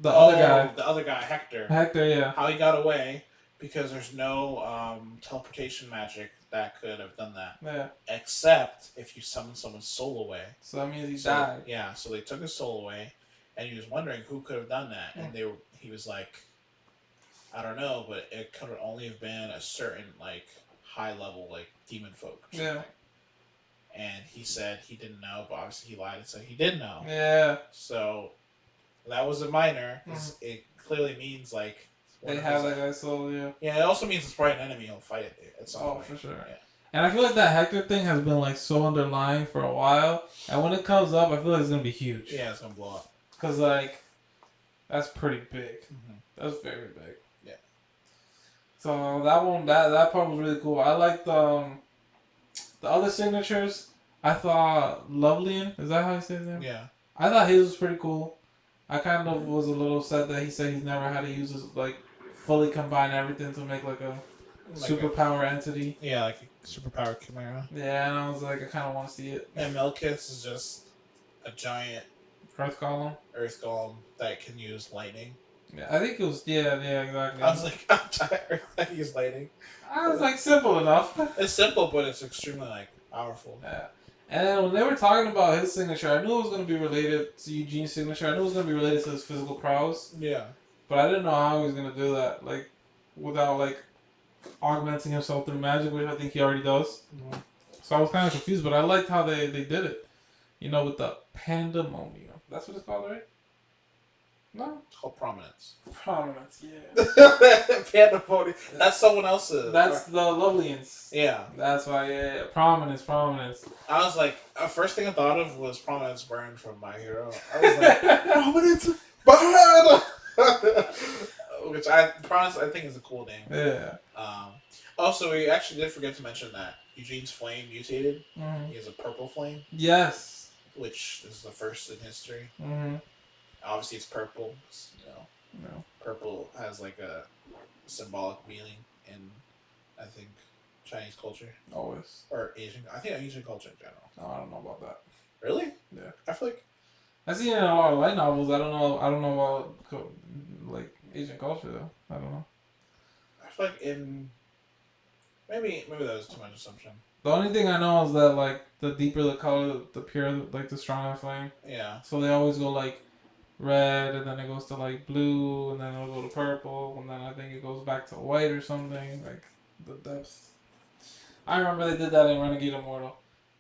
The other guy, Hector. Hector, yeah. How he got away because there's no teleportation magic that could have done that. Yeah. Except if you summon someone's soul away. So that means he died. Yeah. So they took his soul away, and he was wondering who could have done that, and he was like, I don't know, but it could only have been a certain like high level like demon folk or something. Yeah. And he said he didn't know, but obviously he lied and said he did know. Yeah. So that was a minor because it clearly means like they have like a soul. Yeah. Yeah. It also means it's probably an enemy he'll fight it at some point. Oh, for sure. Yeah. And I feel like that Hector thing has been like so underlying for a while, and when it comes up, I feel like it's gonna be huge. Yeah, it's gonna blow up. Cause like, that's pretty big. Mm-hmm. That's very big. Yeah. So that part was really cool. I liked the other signatures. I thought Lovelian, is that how he says his name? Yeah. I thought his was pretty cool. I kind of was a little upset that he said he's never had to use his, like, fully combine everything to make like a superpower entity. Yeah, like a superpower chimera. Yeah, and I was like, I kind of want to see it. And Melkith is just a giant Earth Golem. Earth Golem that can use lightning. Yeah, I think it was. Yeah, exactly. I was like, a giant Earth that can use lightning. I was like, simple enough. It's simple, but it's extremely like powerful. Yeah. And then when they were talking about his signature, I knew it was going to be related to Eugene's signature. I knew it was going to be related to his physical prowess. Yeah. But I didn't know how he was going to do that, like, without, like, augmenting himself through magic, which I think he already does. Mm-hmm. So I was kind of confused, but I liked how they did it. You know, with the pandemonium. That's what it's called, right? No? It's called Prominence. Prominence, yeah. Pandemonium. That's someone else's. That's the Lovelians. Yeah. That's why, yeah. Prominence. I was like, first thing I thought of was Prominence Burn from My Hero. I was like, Prominence Burn! Prominence, I think, is a cool name. Yeah. Also, we actually did forget to mention that Eugene's flame mutated. Mm-hmm. He has a purple flame. Yes. Which is the first in history. Mm-hmm. Obviously, it's purple. No. Purple has like a symbolic meaning in, I think, Chinese culture. Always. Or Asian. I think Asian culture in general. No, I don't know about that. Really? Yeah. I feel like I see it in a lot of light novels. I don't know about like Asian culture though. I don't know. I feel like in maybe that was too much assumption. The only thing I know is that like the deeper the color, the purer, like the stronger the flame. Yeah. So they always go like red, and then it goes to like blue, and then it'll go to purple, and then I think it goes back to white or something. Like the depth. I remember they did that in Renegade Immortal,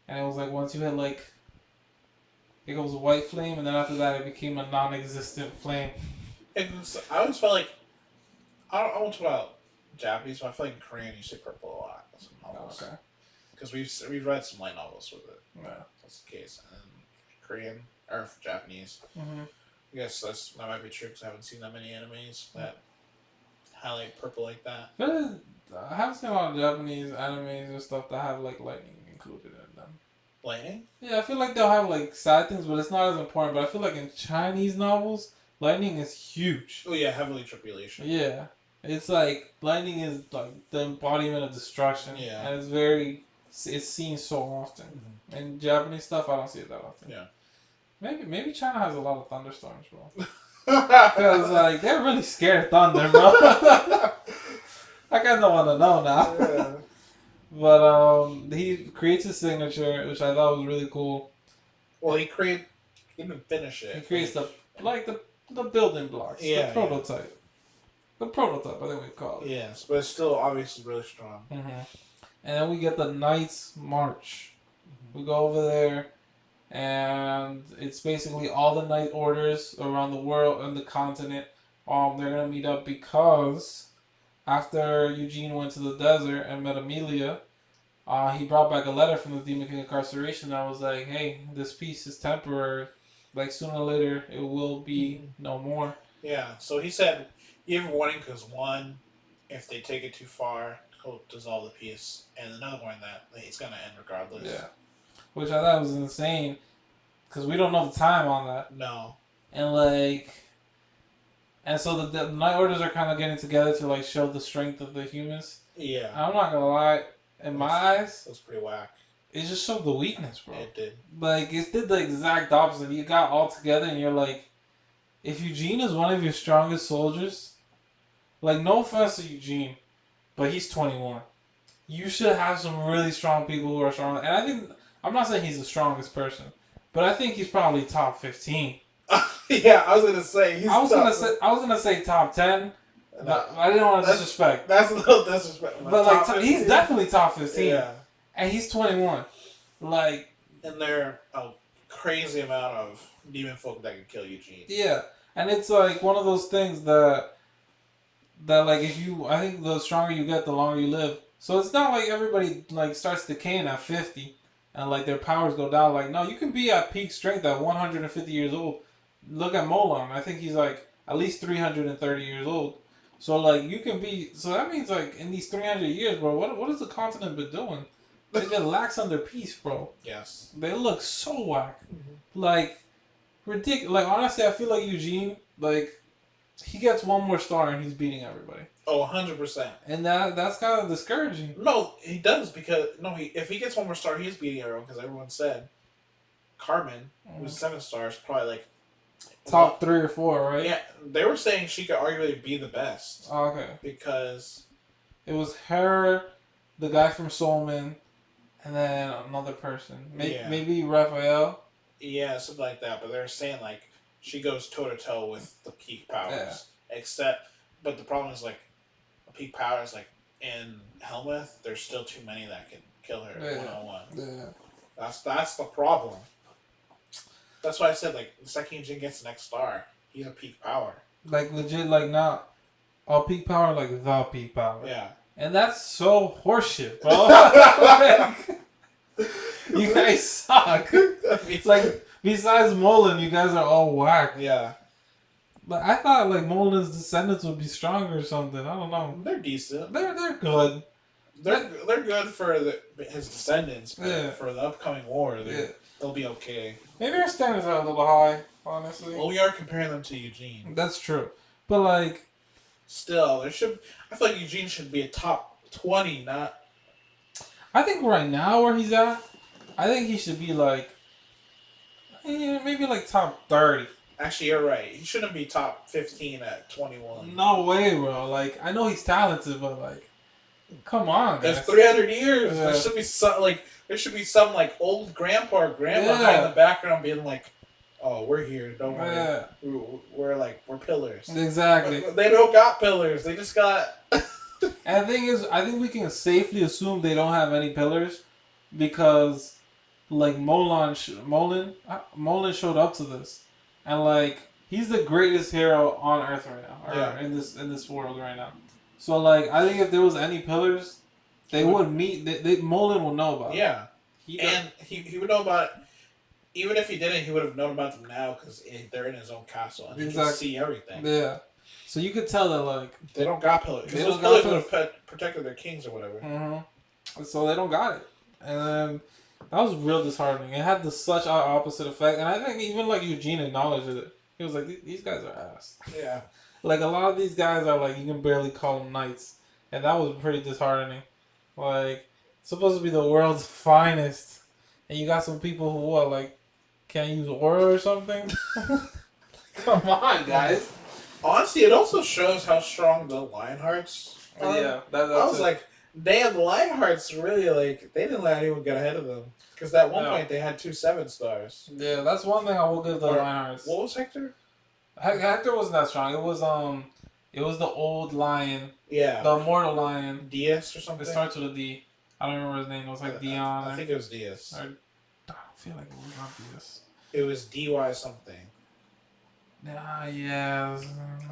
and it was like once you hit like, it goes white flame, and then after that it became a non-existent flame. I always felt like I don't know about Japanese, but I feel like in Korean you say purple a lot. Okay. Because we've read some light novels with it. Yeah. That's the case. And Korean or Japanese. Mm-hmm. I guess that might be true because I haven't seen that many animes that highlight purple like that. But I haven't seen a lot of Japanese animes and stuff that have like lightning included in them. Lightning? Yeah, I feel like they'll have like side things, but it's not as important. But I feel like in Chinese novels, lightning is huge. Oh yeah, heavenly tribulation. Yeah, it's like lightning is like the embodiment of destruction. Yeah. And it's seen so often. Mm-hmm. In Japanese stuff, I don't see it that often. Yeah. Maybe China has a lot of thunderstorms, bro. Because like they're really scared of thunder, bro. I kind of want to know now. Yeah. But he creates his signature, which I thought was really cool. Well, he didn't finish it. He creates the building blocks, Yeah, the prototype. The prototype, I think we call it. Yes, but it's still obviously really strong. Mm-hmm. And then we get the Knights March. Mm-hmm. We go over there, and it's basically all the Knight Orders around the world and the continent. They're gonna meet up because after Eugene went to the desert and met Amelia, he brought back a letter from the Demon King Incarceration that was like, "Hey, this peace is temporary. Like sooner or later, it will be no more." Yeah. So he said, "You have a warning because one, if they take it too far, he'll dissolve the peace, and another one that it's gonna end regardless." Yeah, which I thought was insane, because we don't know the time on that. No. And so the Night Orders are kind of getting together to like show the strength of the humans. Yeah. I'm not gonna lie, in my eyes, it was pretty whack. it just showed the weakness, bro. It did. Like it did the exact opposite. You got all together, and you're like, if Eugene is one of your strongest soldiers, like no offense to Eugene, but he's 21. You should have some really strong people who are strong. And I think I'm not saying he's the strongest person, but I think he's probably top 15. Yeah, I was gonna say. I was gonna say top 10. But I didn't want to disrespect. That's a little disrespectful. But like, he's definitely top 15. Yeah. And he's 21. Like, and there are a crazy amount of demon folk that can kill Eugene. Yeah, and it's like one of those things that like I think the stronger you get, the longer you live. So it's not like everybody like starts decaying at 50 and like their powers go down. Like, no, you can be at peak strength at 150 years old. Look at Molon. I think he's like at least 330 years old. So like you can be. So that means like in these 300 years, bro, what has the continent been doing? They get lax on their peace, bro. Yes. They look so whack. Mm-hmm. Like ridiculous. Like honestly, I feel like Eugene, like he gets one more star and he's beating everybody. Oh, 100%. And that's kind of discouraging. No, he does because if he gets one more star, he's beating everyone because everyone said Carmen, who's 7 stars, probably like top 3 or 4, right? Yeah, they were saying she could arguably be the best. Oh, okay. Because it was her, the guy from Soulman, and then another person. Maybe Raphael. Yeah, something like that. But they're saying like she goes toe to toe with the peak powers. Yeah. But the problem is like peak powers like in Helmuth, there's still too many that can kill her 1-on-1. Yeah. That's the problem. That's why I said like the second Eugene gets the next star, he's a peak power. Like legit, like not all peak power, like the peak power. Yeah. And that's so horseshit, bro. Like, you guys suck. It's like besides Molin, you guys are all whack. Yeah. But I thought like Molin's descendants would be stronger or something. I don't know. They're decent. They're good. They're good for his descendants, but for the upcoming war, they'll be okay. Maybe our standards are a little high, honestly. Well, we are comparing them to Eugene. That's true, but like, still, I feel like Eugene should be a top 20, not. I think right now where he's at, I think he should be like, maybe like top 30. Actually, you're right. He shouldn't be top 15 at 21. No way, bro. Like, I know he's talented, but like, come on, guys. That's 300 years. Yeah. There should be some like old grandpa or grandma in the background being like, "Oh, we're here. Don't worry. Yeah. We're pillars." Exactly. But they don't got pillars. They just got. And the thing is, I think we can safely assume they don't have any pillars because, like, Molin showed up to this, and like he's the greatest hero on Earth right now, or in this world right now. So like, I think if there was any pillars, they would meet. Molin would know about it. Yeah, he would know about it. Even if he didn't, he would have known about them now because they're in his own castle and he can see everything. Yeah, So you could tell that like They don't got pillars. They Because those don't got pillars would have protected their kings or whatever. so they don't got it, and then that was real disheartening. It had such opposite effect, and I think even like Eugene acknowledged it. He was like, "These guys are ass." Yeah. Like a lot of these guys are like you can barely call them knights, and that was pretty disheartening. Like it's supposed to be the world's finest, and you got some people who what like can't use aura or something. Come on, guys. Honestly, it also shows how strong the Lionhearts are. Yeah, that's I was like, damn, the Lionhearts really, like, they didn't let anyone get ahead of them. Because at one point they had 2 7-stars. Yeah, that's one thing I will give the Lionhearts. What was Hector? Hector wasn't that strong. It was the old lion. Yeah. The immortal lion. Diaz or something? It starts with a D. I don't remember his name. It was like Dion. I think it was Diaz. I don't feel like it was not Diaz. It was DY something. Yeah.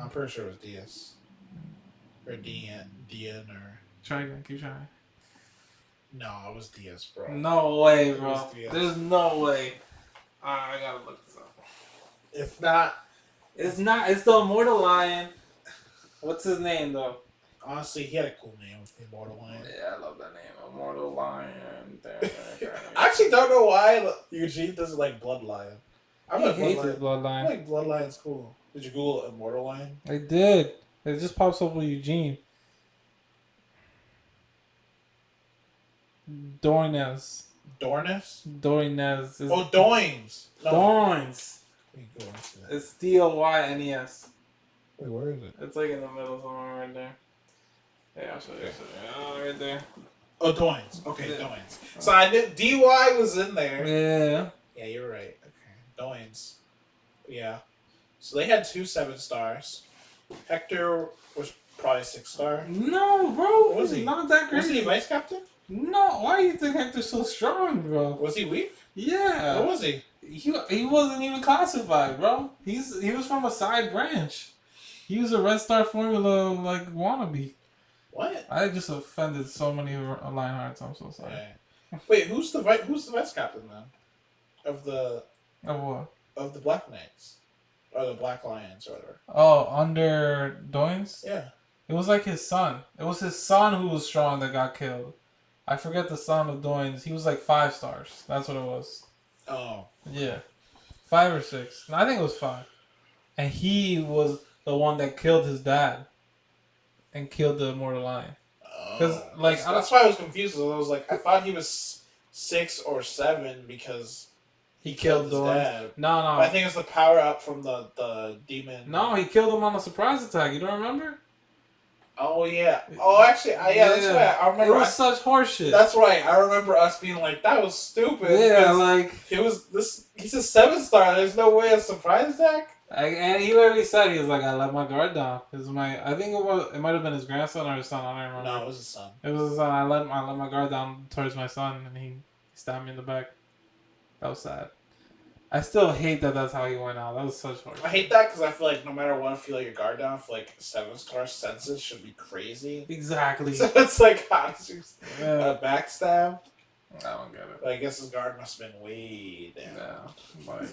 I'm pretty sure it was Diaz. Or Dian or... Try again. Keep trying. No, it was Diaz, bro. No way, It bro. was Diaz. There's no way. I gotta look this up. If not... It's not. It's the immortal lion. What's his name, though? Honestly, he had a cool name, Immortal Lion. Yeah, I love that name. Immortal Lion. I actually don't know why Eugene doesn't like Blood Lion. I'm like hates Blood his Lion. I bloodline. like Blood Lion's cool. Did you Google Immortal Lion? I did. It just pops up with Eugene. Doines. Dornus? Doines. Oh, Doins. No. Doines. Let me go into that. It's Doynes. Wait, where is it? It's like in the middle somewhere right there. Yeah, I'll show you. Oh, right there. Oh, Doins. Okay, Yeah. Doins. So I knew DY was in there. Yeah. Yeah, you're right. Okay, Doins. Yeah. So they had 2 7-stars. Hector was probably 6-star. No, bro. What was he? Not that Was crazy. he vice captain? No, why do you think Hector's so strong, bro? Was he weak? Yeah. What was he? He wasn't even classified, bro. He was from a side branch. He was a Red Star Formula like wannabe. What? I just offended so many Lionhearts. I'm so sorry. Yeah. Wait, who's the vice captain then? Of the What? Black Knights. Or the Black Lions or whatever. Oh, under Doins? Yeah. It was like his son. It was his son who was strong that got killed. I forget the son of Doins. He was like 5 stars. That's what it was. Oh. Yeah. 5 or 6. No, I think it was 5. And he was the one that killed his dad. And killed the Immortal Lion. Because, like, that's why I was confused. I was like, I thought he was 6 or 7 because he killed his Doins. dad. No. But I think it's the power up from the demon. No, he killed him on a surprise attack. You don't remember? Oh yeah. Oh, actually, yeah. That's right. I remember. It was such horseshit. That's right. I remember us being like, "That was stupid." Yeah, like it was this. He's a 7-star. There's no way a surprise attack. And he literally said he was like, "I let my guard down." It think it might have been his grandson or his son. I don't remember. No, it was his son. It was his son. I let my guard down towards my son, and he stabbed me in the back. That was sad. I still hate that that's how he went out. That was such horseshit. I hate that because I feel like no matter what, if you let your guard down, I feel like 7-star senses should be crazy. Exactly. So it's like, how did you Yeah. backstab? I don't get it. But I guess his guard must have been way down. Yeah, like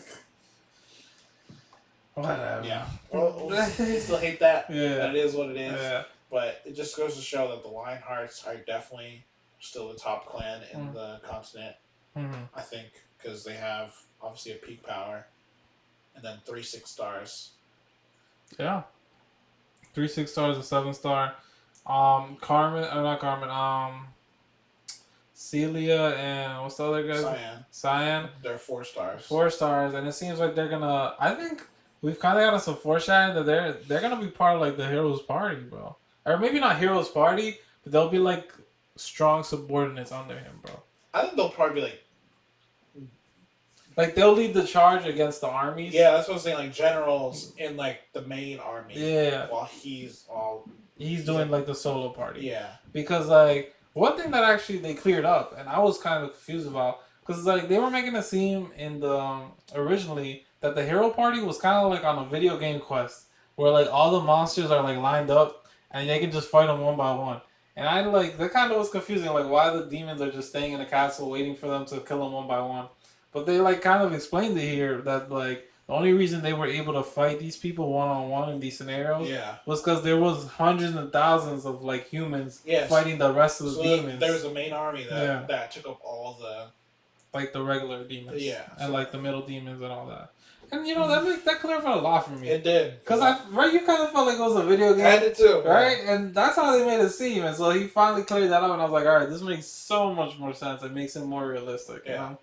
whatever. Yeah. Well, I still hate that. Yeah. That is what it is. Yeah. But it just goes to show that the Lionhearts are definitely still the top clan in the continent. Mm-hmm. I think because they have obviously a peak power, and then 3 6-stars. Yeah. 3 6-stars, a 7-star. Carmen or not Carmen. Celia and what's the other guy? Cyan. They're 4 stars. 4 stars, and it seems like they're gonna. I think we've kind of gotten some foreshadowing that they're gonna be part of like the heroes' party, bro. Or maybe not heroes' party, but they'll be like strong subordinates under him, bro. I think they'll probably be like they'll lead the charge against the armies. Yeah, that's what I'm saying. Like generals in like the main army. Yeah. While he's doing like the solo party. Yeah. Because like one thing that actually they cleared up, and I was kind of confused about, because like they were making it seem in the originally that the hero party was kind of like on a video game quest where like all the monsters are like lined up and they can just fight them one by one. And I like that kind of was confusing, like why the demons are just staying in the castle waiting for them to kill them one by one. But they like kind of explained it here that like The only reason they were able to fight these people one-on-one in these scenarios Yeah. was because there was hundreds and thousands of like humans Yes. fighting the rest of the So demons. there was a main army that took up all the like the regular demons. Yeah. And like the middle demons and all that. And you know that clarified a lot for me. It did. Because you kind of felt like it was a video game. I did too. Right? And that's how they made it seem. And so he finally cleared that up and I was like, alright, this makes so much more sense. It makes it more realistic, you know?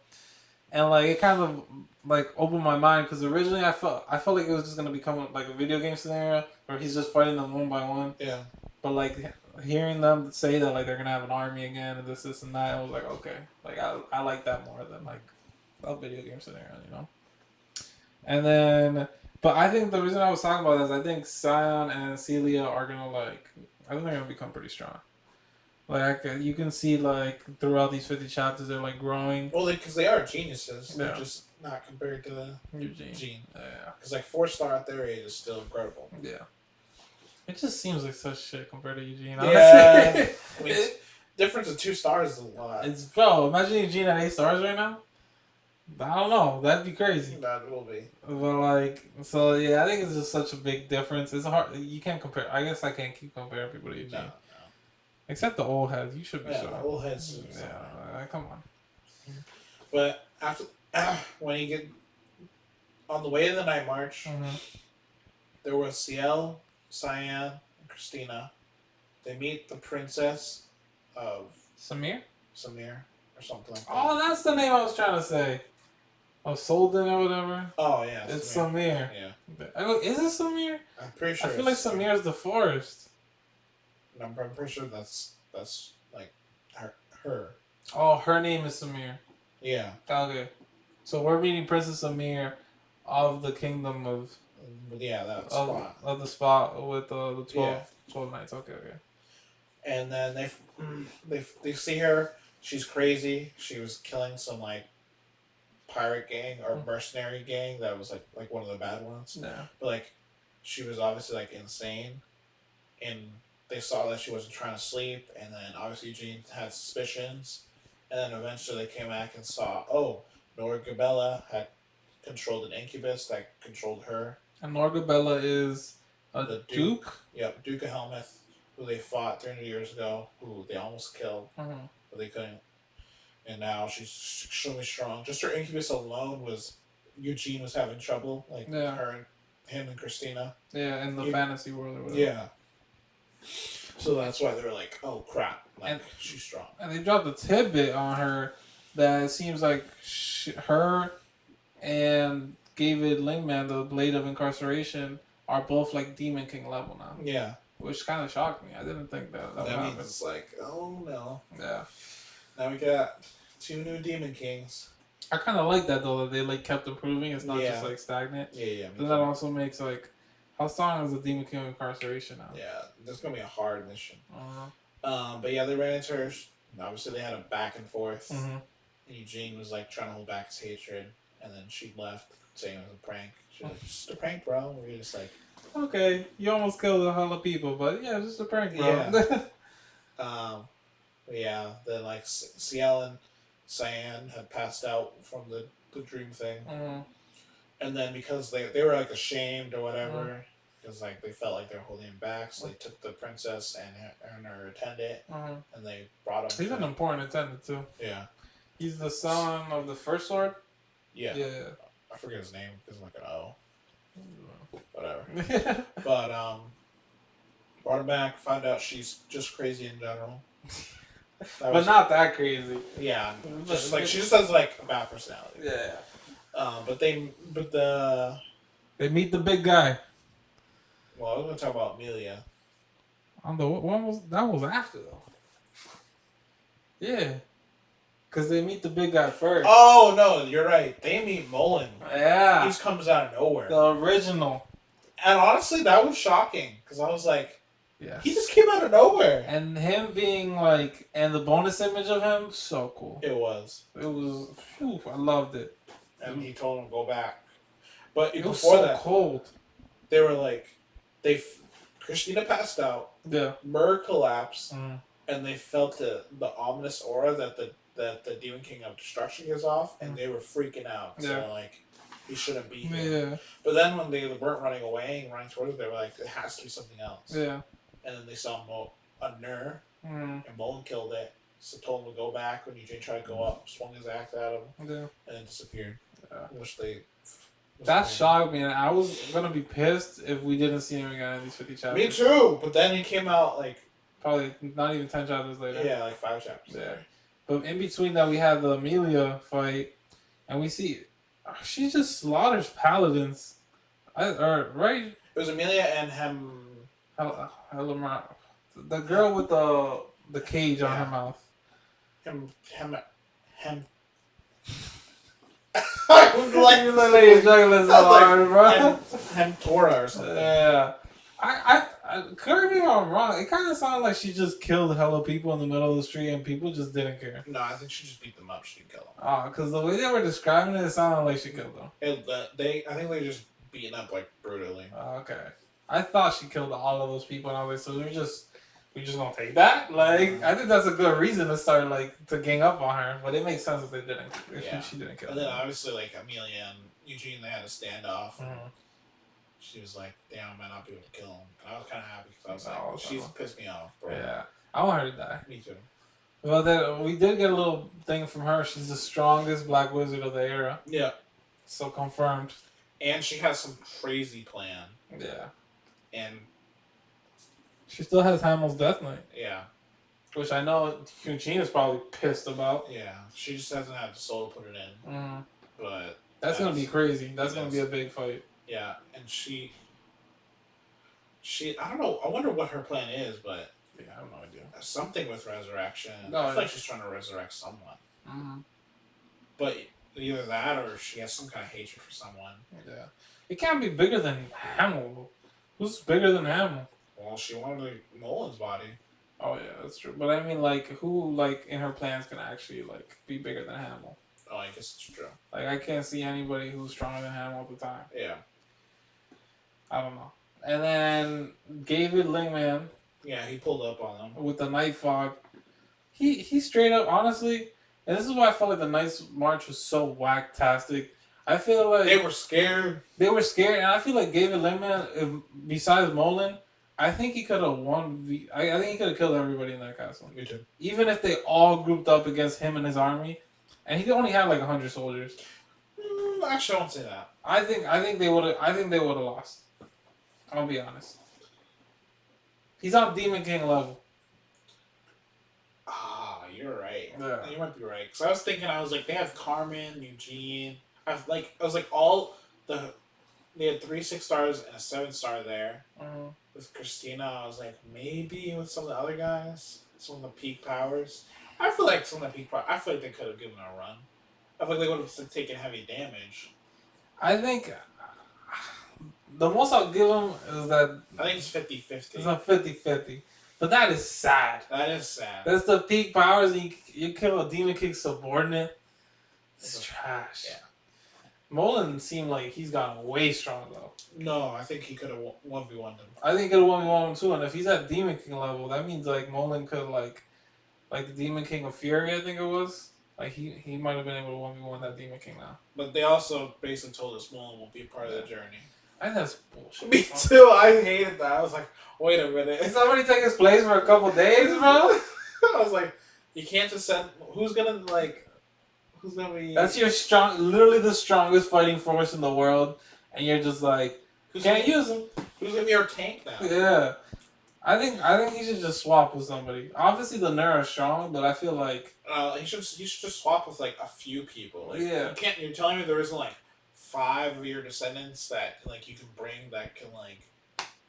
And like it kind of like opened my mind because originally I felt like it was just gonna become like a video game scenario where he's just fighting them one by one. Yeah. But like hearing them say that like they're gonna have an army again and this and that, I was like, okay, like I like that more than like a video game scenario, you know. And then, but I think the reason I was talking about this, I think Sion and Celia are gonna like, I think they're gonna become pretty strong. Like you can see, like throughout these 50 chapters, they're like growing. Well, because they are geniuses. Yeah. They're just not compared to the Eugene. Yeah. Because like 4-star at their age is still incredible. Yeah. It just seems like such shit compared to Eugene. Yeah. I mean, difference of 2 stars is a lot. It's bro. Imagine Eugene at 8 stars right now. I don't know. That'd be crazy. That will be. But like, so yeah, I think it's just such a big difference. It's hard. You can't compare. I guess I can't keep comparing people to Eugene. No. Except the old heads. You should be sure. The old heads. Yeah. Come on. But after when you get on the way to the Night March, there was Ciel, Cyan, and Christina. They meet the princess of Samir or something like that. Oh, that's the name I was trying to say. Of Solden or whatever. Oh yeah, it's Samir. Yeah. Is it Samir? I'm pretty sure. I feel like Samir's the forest. I'm pretty sure that's like her. Oh, her name is Samir. Yeah. Okay. So we're meeting Princess Samir of the kingdom of. Yeah, that spot. Of the spot with the 12 knights. Okay. And then they see her. She's crazy. She was killing some like pirate gang or mercenary gang that was like one of the bad ones. Yeah. But like she was obviously like insane, and they saw that she wasn't trying to sleep, and then obviously Eugene had suspicions, and then eventually they came back and saw Norgabella had controlled an incubus that controlled her. And Norgabella is the Duke. Yep, Duke of Helmuth, who they fought 300 years ago, who they almost killed, but they couldn't. And now she's extremely strong. Just her incubus alone Eugene was having trouble, like him and Christina. Yeah, in the fantasy world or whatever. Yeah. So that's why they were like, oh crap, she's strong. And they dropped a tidbit on her that it seems like her and David Lingman, the Blade of Incarceration, are both like Demon King level now. Yeah. Which kind of shocked me. I didn't think that would happen. Means it's like, oh no. Yeah. Now we got 2 new Demon Kings. I kind of like that though, that they like kept improving. It's not just like stagnant. Yeah. Then that also makes like, how strong is the Demon King of Incarceration now? Yeah, there's gonna be a hard mission. But yeah, they ran into her. Obviously, they had a back and forth. And Eugene was like trying to hold back his hatred, and then she left, saying it was a prank. She was like, "Just a prank, bro." We're just like, okay, you almost killed a hell of people, but yeah, just a prank, bro. Yeah. Yeah. Then like Ciel and Cyan had passed out from the dream thing, and then because they were like ashamed or whatever, because like they felt like they were holding him back, so they took the princess and her attendant, and they brought him. He's an important attendant too. Yeah. He's the son of the first sword. Yeah. Yeah. I forget his name because like an O. Whatever. But brought him back. Found out she's just crazy in general. But not that crazy. Yeah, just like she just has like a bad personality. Yeah. But they meet the big guy. Well, I was gonna talk about Amelia. That was after though. Yeah. Cause they meet the big guy first. Oh no, you're right. They meet Mullen. Yeah. He just comes out of nowhere. The original. And honestly, that was shocking because I was like, yeah, he just came out of nowhere. And him being like, and the bonus image of him, so cool. It was. Whew, I loved it. And he told him to go back. But it before was so that, cold. They were like, Christina passed out. Yeah. Myrrh collapsed, and they felt the ominous aura that the Demon King of Destruction gives off, and they were freaking out. So like, He shouldn't be here. Yeah. But then when they weren't running away and running towards it, they were like, it has to be something else. Yeah. And then they saw a Nur, Mm. and Mullen killed it. So told him to go back when Eugene tried to go up, swung his axe at him, Yeah. and then disappeared. Yeah. That shocked me, and I was gonna be pissed if we didn't see him again in these 50 chapters. Me too, but then he came out like probably not even 10 chapters later. Yeah, like 5 chapters. Yeah. But in between that, we had the Amelia fight, and we see she just slaughters paladins. Right? It was Amelia and the girl with the cage on her mouth. Him. I was like, you're juggling so hard, bro. Hemtora or something. Yeah. Correct me if I'm wrong. It kind of sounded like she just killed hella people in the middle of the street and people just didn't care. No, I think she just beat them up. She didn't kill them. Oh, because the way they were describing it, it sounded like she killed them. I think they just beaten up like brutally. Okay. I thought she killed all of those people, and I was like, so we just gonna take that? Like, I think that's a good reason to start to gang up on her. But it makes sense if they didn't. She didn't kill. And then obviously like Amelia and Eugene, they had a standoff. Mm-hmm. She was like, "Damn, I might not be able to kill him." And I was kind of happy because I was like, "She's pissed me off, bro." Yeah, I want her to die. Me too. Well, then we did get a little thing from her. She's the strongest black wizard of the era. Yeah. So confirmed. And she has some crazy plan. Yeah. And she still has Hamel's Death Knight. Yeah. Which I know Eugene is probably pissed about. Yeah. She just hasn't had the soul to put it in. Mm. But that's gonna be crazy. That's gonna be a big fight. Yeah, and she I don't know. I wonder what her plan is, but yeah, I have no idea. Something with resurrection. No, I feel like she's trying to resurrect someone. Mm-hmm. But either that or she has some kind of hatred for someone. Yeah, it can't be bigger than Hamel. Who's bigger than Hamel? Well, she wanted Nolan's body. Oh yeah, that's true. But I mean, who in her plans can actually be bigger than Hamel? Oh, I guess it's true. I can't see anybody who's stronger than Hamel at the time. Yeah. I don't know. And then David Lingman. Yeah, he pulled up on them. With the Night Fog. He straight up, honestly, and this is why I felt like the Night's March was so whack-tastic. I feel like they were scared. They were scared, and I feel like David Lingman, besides Mullen, I think he could have won. I think he could have killed everybody in that castle. Me too. Even if they all grouped up against him and his army, and he only had 100 soldiers. Actually, I won't say that. I think they would have. I think they would have lost. I'll be honest. He's on Demon King level. Ah, you're right. Yeah. You might be right. Because I was thinking, they have Carmen, Eugene. They had 3 6-stars and a 7-star there. Mm-hmm. With Christina, I was like, maybe with some of the other guys, some of the peak powers. I feel like some of the peak powers, I feel like they could have given a run. I feel like they would have taken heavy damage. I think the most I'll give him is that... I think it's 50-50. It's a 50-50. But that is sad. That is sad. That's the peak powers and you kill a Demon King subordinate. It's trash. Yeah. Mullen seemed like he's gotten way stronger though. No, I think he could have 1v1'd him. I think he could have 1v1 him too, and if he's at Demon King level, that means Mullen could like the Demon King of Fury, I think it was. He might have been able to 1v1 that Demon King now. But they also basically told us Mullen won't be a part of the journey. I think that's bullshit. Me too. I hated that. I was like, wait a minute. Did somebody take his place for a couple days, bro? I was like, you can't just send. Who's gonna be? That's your literally the strongest fighting force in the world, and you're just can't use him. Who's gonna be our tank now? Yeah, I think he should just swap with somebody. Obviously, the Nur is strong, but I feel like he should just swap with a few people. Yeah, you can't. You're telling me there isn't 5 of your descendants that you can bring that can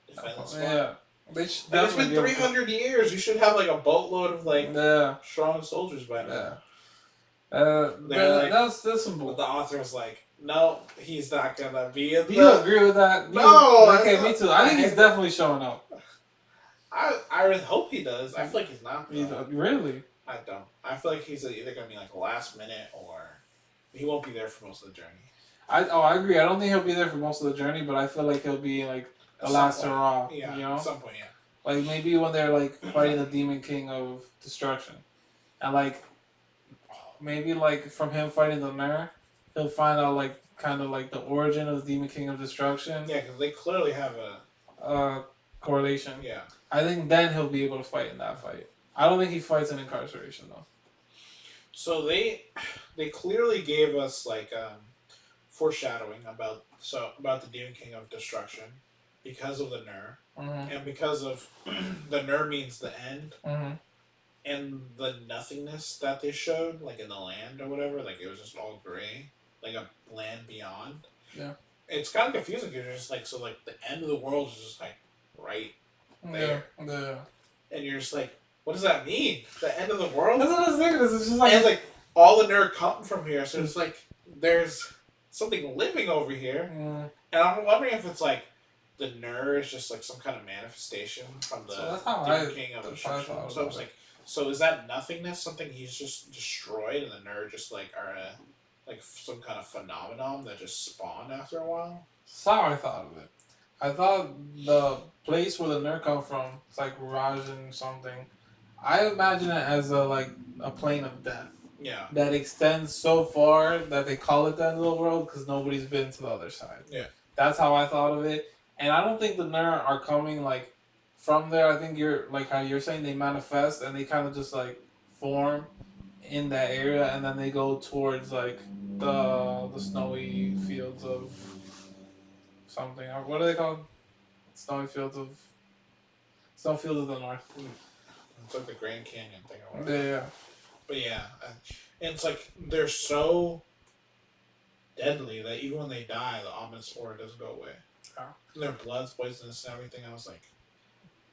defend the spot? Yeah. It's been 300 years. You should have a boatload of strong soldiers by now. That's some bull. But the author was like, no, he's not gonna be in. Do you agree with that? No. Okay, me too. I think he's definitely showing up. I really hope he does. I feel like he's not. Really? I don't. I feel like he's either gonna be last minute or he won't be there for most of the journey. I agree. I don't think he'll be there for most of the journey, but I feel like he'll be the last hurrah. Yeah, you know? At some point, yeah. Maybe when they're fighting the Demon King of Destruction, and maybe from him fighting the Nur, he'll find out kind of like the origin of the Demon King of Destruction Yeah, because they clearly have a correlation. yeah. I think then he'll be able to fight in that fight. I don't think he fights in Incarceration though. So they clearly gave us like foreshadowing about the Demon King of Destruction because of the Nur, and because of the Nur means the end, and the nothingness that they showed, like in the land or whatever, like it was just all gray, like a land beyond. Yeah. It's kind of confusing because you're just like, so like the end of the world is just like right there, Yeah. and you're just like, what does that mean? The end of the world? That's what I was thinking. It's just like, and like all the Nur come from here, so it's like there's something living over here, and I'm wondering if it's like the Nur is just like some kind of manifestation from the Demon King of Destruction. So I was like, so is that nothingness something he's just destroyed, and the Nur just like are like some kind of phenomenon that just spawned after a while? That's how I thought of it. I thought the place where the Nur come from, it's like Rajan something. I imagine it as a plane of death. Yeah. That extends so far that they call it the end of the world because nobody's been to the other side. Yeah. That's how I thought of it. And I don't think the Nur are coming like from there. I think you're like how you're saying they manifest and they kind of just like form in that area and then they go towards like the snowy fields of something. What are they called? Snowy fields of the north. It's like the Grand Canyon thing or whatever. Yeah. But yeah, and it's like they're so deadly that even when they die, the ominous aura doesn't go away. Yeah. Their blood's poisonous and everything. I was like,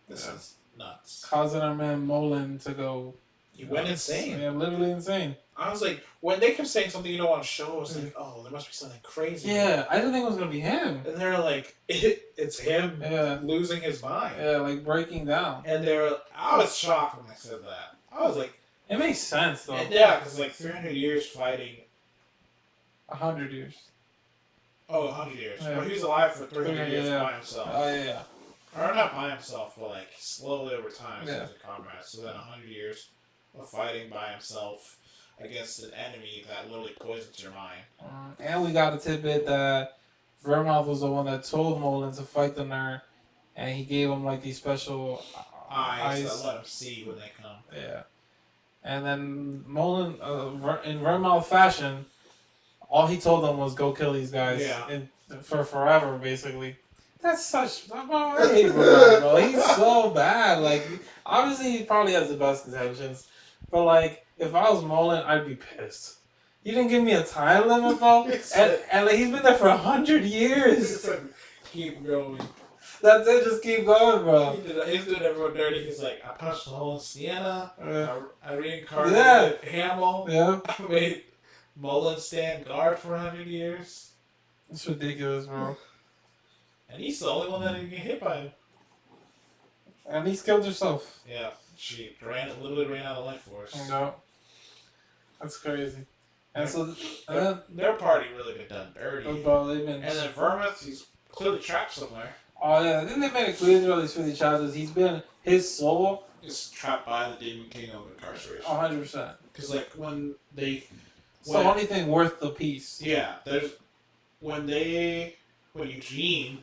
this is nuts. Causing our man Molin to go. He went insane. Yeah, literally insane. I was like, when they kept saying something you don't want to show, I was like, oh, there must be something crazy. Yeah, I didn't think it was gonna be him. And they're like, it's him losing his mind. Yeah, like breaking down. And I was shocked when they said that. I was like, it makes sense though. Yeah, because like 300 years fighting. 100 years. Oh, 100 years. Yeah. Well, he was alive for 300 years by himself. Oh yeah. Or not by himself, but like slowly over time as a comrade. So then 100 years of fighting by himself against an enemy that literally poisons your mind. And we got a tidbit that Vermouth was the one that told Molin to fight the Nur, and he gave him like these special eyes that let him see when they come. Yeah. And then Molin, in Vermouth fashion, all he told them was go kill these guys for forever, basically. That's such... I hate Vermouth, bro. He's so bad. Like, obviously, he probably has the best intentions. But, like, if I was Molin, I'd be pissed. You didn't give me a time limit, bro? and like, he's been there for 100 years. Keep going. That's it, just keep going, bro. He's doing everyone dirty. He's like, I punched a hole in Sienna. I reincarnated Hamill. Yeah. I made Mullen stand guard for 100 years. It's ridiculous, bro. And he's the only one that didn't get hit by him. And he's killed herself. Yeah. She literally ran out of life force. No. That's crazy. And their party really been done dirty. Bro, they've been... And then Vermouth, he's clearly trapped somewhere. Oh yeah, I think they made it clear throughout these 50 chapters. His soul is trapped by the Demon King of Incarceration. 100%. Because like when they... It's the only thing worth the peace. Yeah, when Eugene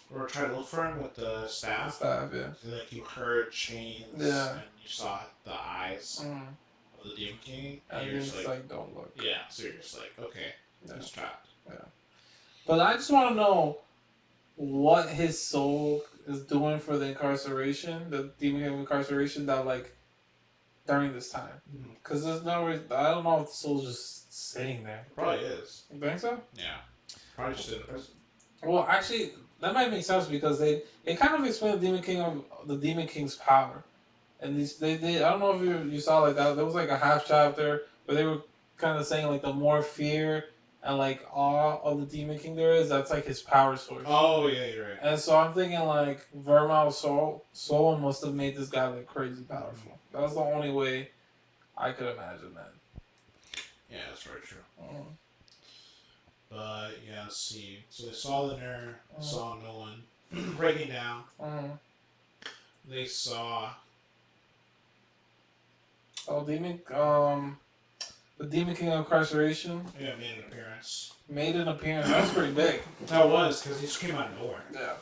were trying to look for him with the staff. Like you heard chains and you saw the eyes of the Demon King. And you're just like, don't look. Yeah, so you're just like, okay, he's trapped. Yeah. But I just want to know what his soul is doing for the incarceration, the Demon King of Incarceration, that like during this time. Because there's no reason, I don't know if the soul's just sitting there. Probably is. You think so? Yeah. Probably just in prison. Well, actually, that might make sense because they kind of explain the Demon King's power, and they I don't know if you saw like that. There was like a half chapter where they were kind of saying like the more fear and like awe of the Demon King there is, that's like his power source. Oh yeah, you're right. And so I'm thinking like Vermouth's soul must have made this guy like crazy powerful. That's the only way I could imagine that. Yeah, that's very true. But yeah, let's see. So they saw the Nur, saw Nolan breaking down. They saw the The Demon King of Incarceration Yeah, made an appearance. made an appearance. That was pretty big. That was, because he just came out of nowhere. Yeah.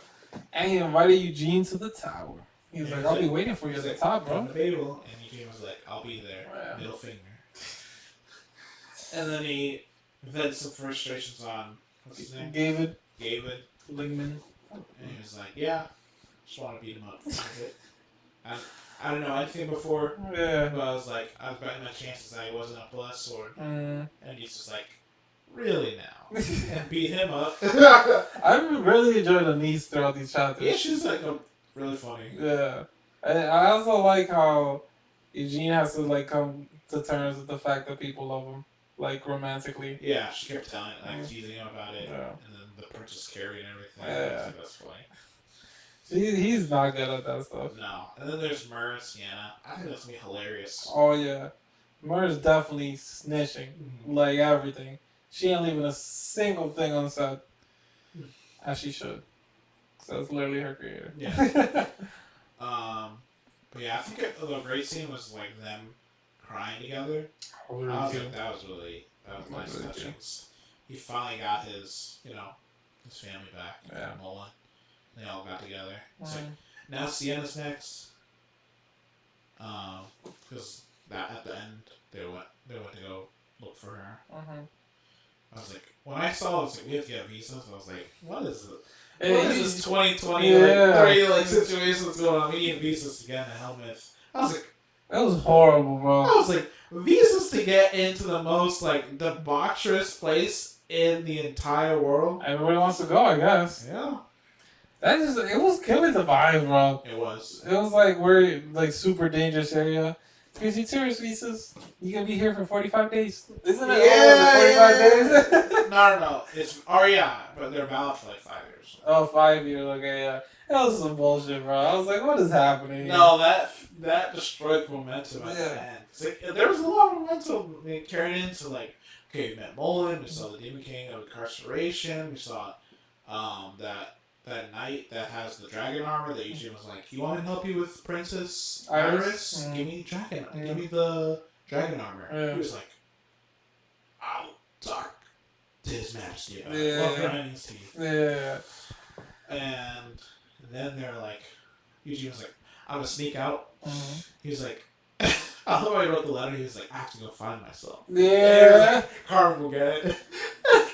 And he invited Eugene to the tower. He was Yeah, like, he's I'll be like- waiting for you He's at like, the top, "Come bro. to Babel," and Eugene was like, "I'll be there." Yeah. Middle finger. And then he vented some frustrations on what's his name, David David, Lingman. and he was like, "Yeah, just want to beat him up for a bit." I don't know anything before, Yeah. but I was betting my chances that he wasn't a blood sword, Mm. and he's just like, "Really now?" and beat him up. I really enjoyed Anise throughout these chapters. Yeah, she's like really funny. Yeah. And I also like how Eugene has to like come to terms with the fact that people love him, like romantically. Yeah, she kept telling, teasing him about it, Yeah. and then the Princess Carrie and everything. Yeah. I was like, that's funny. He's not good at that stuff. No, and then there's Mur and Sienna. I think that's gonna be hilarious. Oh yeah, Mur's definitely snitching like everything. She ain't leaving a single thing on set, as she should. So it's literally her creator. Yeah. But yeah, I think the great scene was like them crying together. I was like, that was nice Really touching. He finally got his family back. Yeah. Mullen. They all got together. It's Mm. like, now Sienna's next. Because that at the end they went to go look for her. Mhm. I was like, when I saw it, I was like, we have to get visas. I was like, what is it? Hey, What is this 2020 Yeah. three situations going on? We need visas to get in a helmet. I was like, That was horrible, bro. I was like, visas to get into the most debaucherous place in the entire world. Everybody wants to go, I guess. Yeah, It was killing the vibe, bro. it was. It was like we're like super dangerous area. Because you tourist visas, you can be here for 45 days. Isn't it? Yeah, 45 days? No. It's but they're valid for 5 years. Oh, 5 years. Okay, yeah. That was some bullshit, bro. I was like, what is happening? No, that destroyed momentum at Yeah. the end. 'Cause, there was a lot of momentum carried into okay, we met Mullen, we saw the Demon King of Incarceration, we saw that knight that has the dragon armor that Eugene was like, "You want me to help you with Princess Iris? Mm. Give me dragon. Yeah. Give me the dragon armor." Yeah. He was like, "I'll talk to His Majesty about Yeah. what Brian needs to be." Yeah. And then they're like, Eugene was like, "I'm gonna sneak out." Mhm. He was like, although I wrote the letter, he was like, "I have to go find myself." Yeah. Carmen will get it.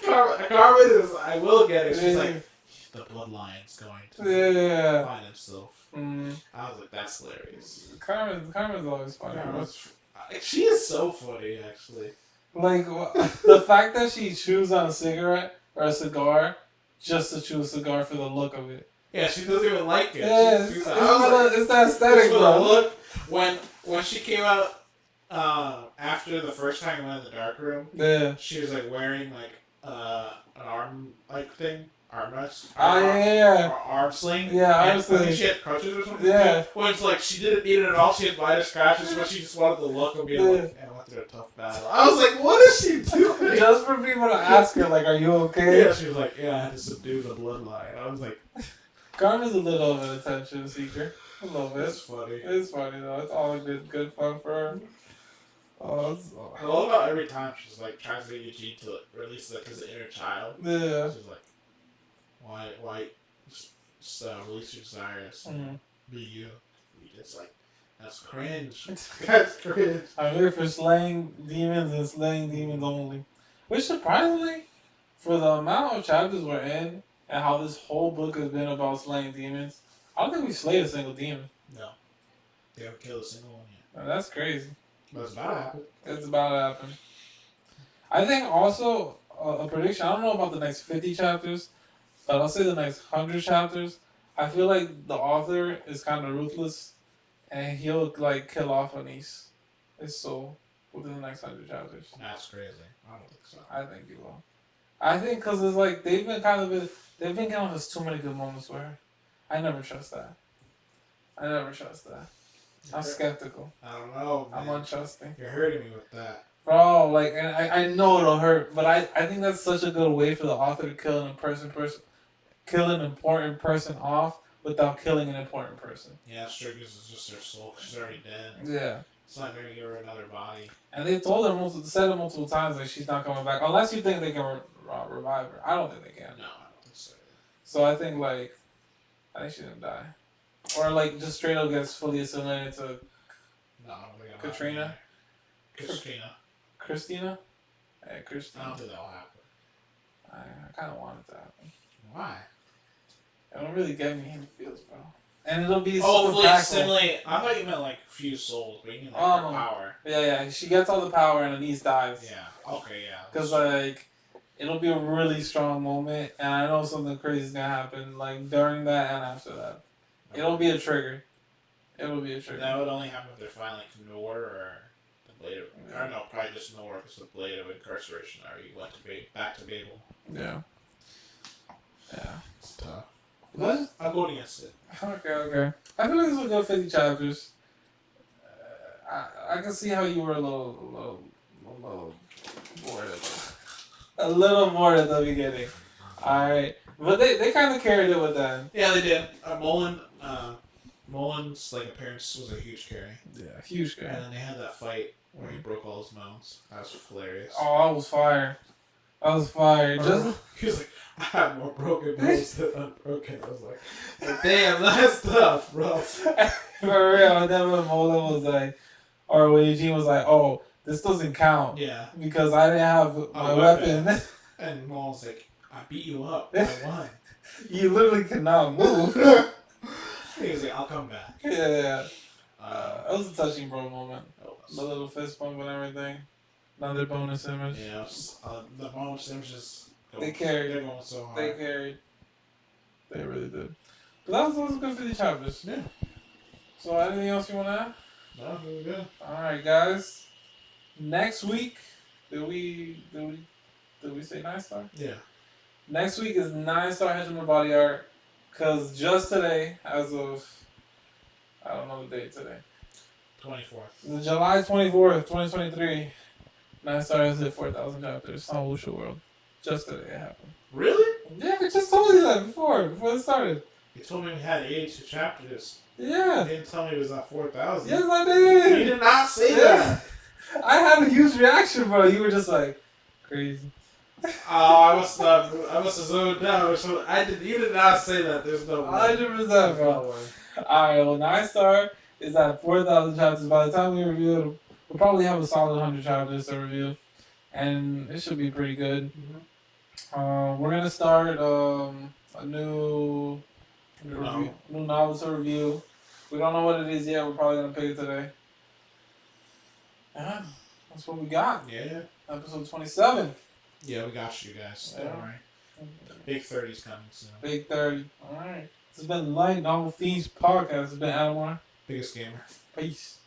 Carmen is, I will get it. She's like, the bloodline's going to Yeah. find himself. Mm. I was like, that's hilarious. Carmen's always funny, bro. She is so funny, actually. Like, the fact that she chews on a cigarette or a cigar just to chew a cigar for the look of it. Yeah, she doesn't even like it. Yeah, She's it's like, I was like, the aesthetic, for the bro. look. When she came out after the first time we went in the dark room, Yeah. she was wearing an arm thing. Armrest. Oh, yeah. Or arm sling. Yeah, arm And I think sling. she had crutches or something. Yeah. When it's she didn't need it at all. She had minor scratches, but she just wanted the look of being Yeah. I went through a tough battle. I was like, what is she doing? Just for people to ask her, like, are you okay? Yeah, she was like, yeah, I had to subdue the bloodline. I was like, Carmen's a little of an attention seeker. A little bit. that's funny. It's funny, though. It's all good fun for her. Oh, I love how every time she's tries to get Eugene to release his inner child. yeah. She's like, why, just release your desires. Mm. Be you. It's that's cringe. That's cringe. I'm here for slaying demons and slaying demons only. Which surprisingly, for the amount of chapters we're in and how this whole book has been about slaying demons, I don't think we slayed a single demon. No. They haven't killed a single one yet. And that's crazy. But it's about to happen. It's about to happen. I think also a prediction. I don't know about the next 50 chapters, but I'll say the next 100 chapters. I feel like the author is kind of ruthless, and he'll kill off Anise, his soul, within the next 100 chapters. That's crazy. I don't think so. I think he will. I think because it's they've been giving us too many good moments with her. I never trust that. I'm skeptical. I don't know, man. I'm untrusting. You're hurting me with that. Bro, and I know it'll hurt, but I think that's such a good way for the author to kill an important person off without killing an important person. Yeah, it's true because it's just her soul. She's already dead. Yeah. It's not going to give her another body. And they told her said it multiple times that she's not coming back unless you think they can revive her. I don't think they can. No, I don't think so. So I think she's gonna die, or like just straight up gets fully assimilated to No, I don't think it'll Katrina? happen. Christina. Christina. Hey, I Christina. don't think that'll happen. I kind of want it to happen. Why? It'll really get me in the feels, bro. And it'll be Oh, super fully impactful. assimilate. I thought you meant like fuse souls, but you mean like her power. Yeah. She gets all the power and her niece dies. Yeah. Okay. Yeah. Because like, it'll be a really strong moment, and I know something crazy is gonna happen like during that and after that. It'll be a trigger. It'll be a trigger. That would only happen if they're finding like Nor or the Blade of... I don't know, probably just Nor because the Blade of Incarceration already went to back to Babel. Yeah. It's tough. What? I'm going against it. Okay. I feel like this will go 50 chapters. I can see how you were a little bored. A little bored at the beginning. Alright. But they kind of carried it with that. Yeah, they did. Mullen's like appearance was a huge carry. Yeah, huge carry. And then they had that fight where he broke all his bones. That was hilarious. Oh, I was fired. Just He was like, I have more broken bones than unbroken. I was like, damn, that's tough, bro. for real. And then when Mullen was like, or when Eugene was like, oh, this doesn't count. Yeah. Because I didn't have my weapon. And Mullen's like, I beat you up. I won. You literally cannot move. He was like, I'll come back. Yeah. It was a touching bro moment. The little fist bump and everything. Another bonus image. Yeah, the bonus images. They carried. They're going so hard. They carried. They really did. But that was good for the chapters. Yeah. So anything else you want to add? No, really good. Alright, guys. Next week, did we say 9-star? Yeah. Next week is 9-star Hegemon Body Art. Because just today, as of, I don't know the date today. 24th. July 24th, 2023. 9-star has hit 4,000 chapters on Wushu World. Just today it happened. Really? Yeah, I just told you that before it started. You told me we had 82 chapters. Yeah. You didn't tell me it was at 4,000. Yes, I did. You did not say that. I had a huge reaction, bro. You were just like, crazy. Oh, I must have zoned out. So you did not say that. There's no way. 100%, bro. Alright, well, 9-star is at 4,000 chapters. By the time we review it, we'll probably have a solid 100 chapters to review. And it should be pretty good. Mm-hmm. We're going to start a new novel to review. We don't know what it is yet. We're probably going to pick it today. Yeah, that's what we got. Yeah. Episode 27. Yeah, we got you guys. Don't worry. Big 30's coming soon. Big 30. Alright. This has been Light Novel Fiends Podcast. It's been Adamar. Biggest gamer. Peace.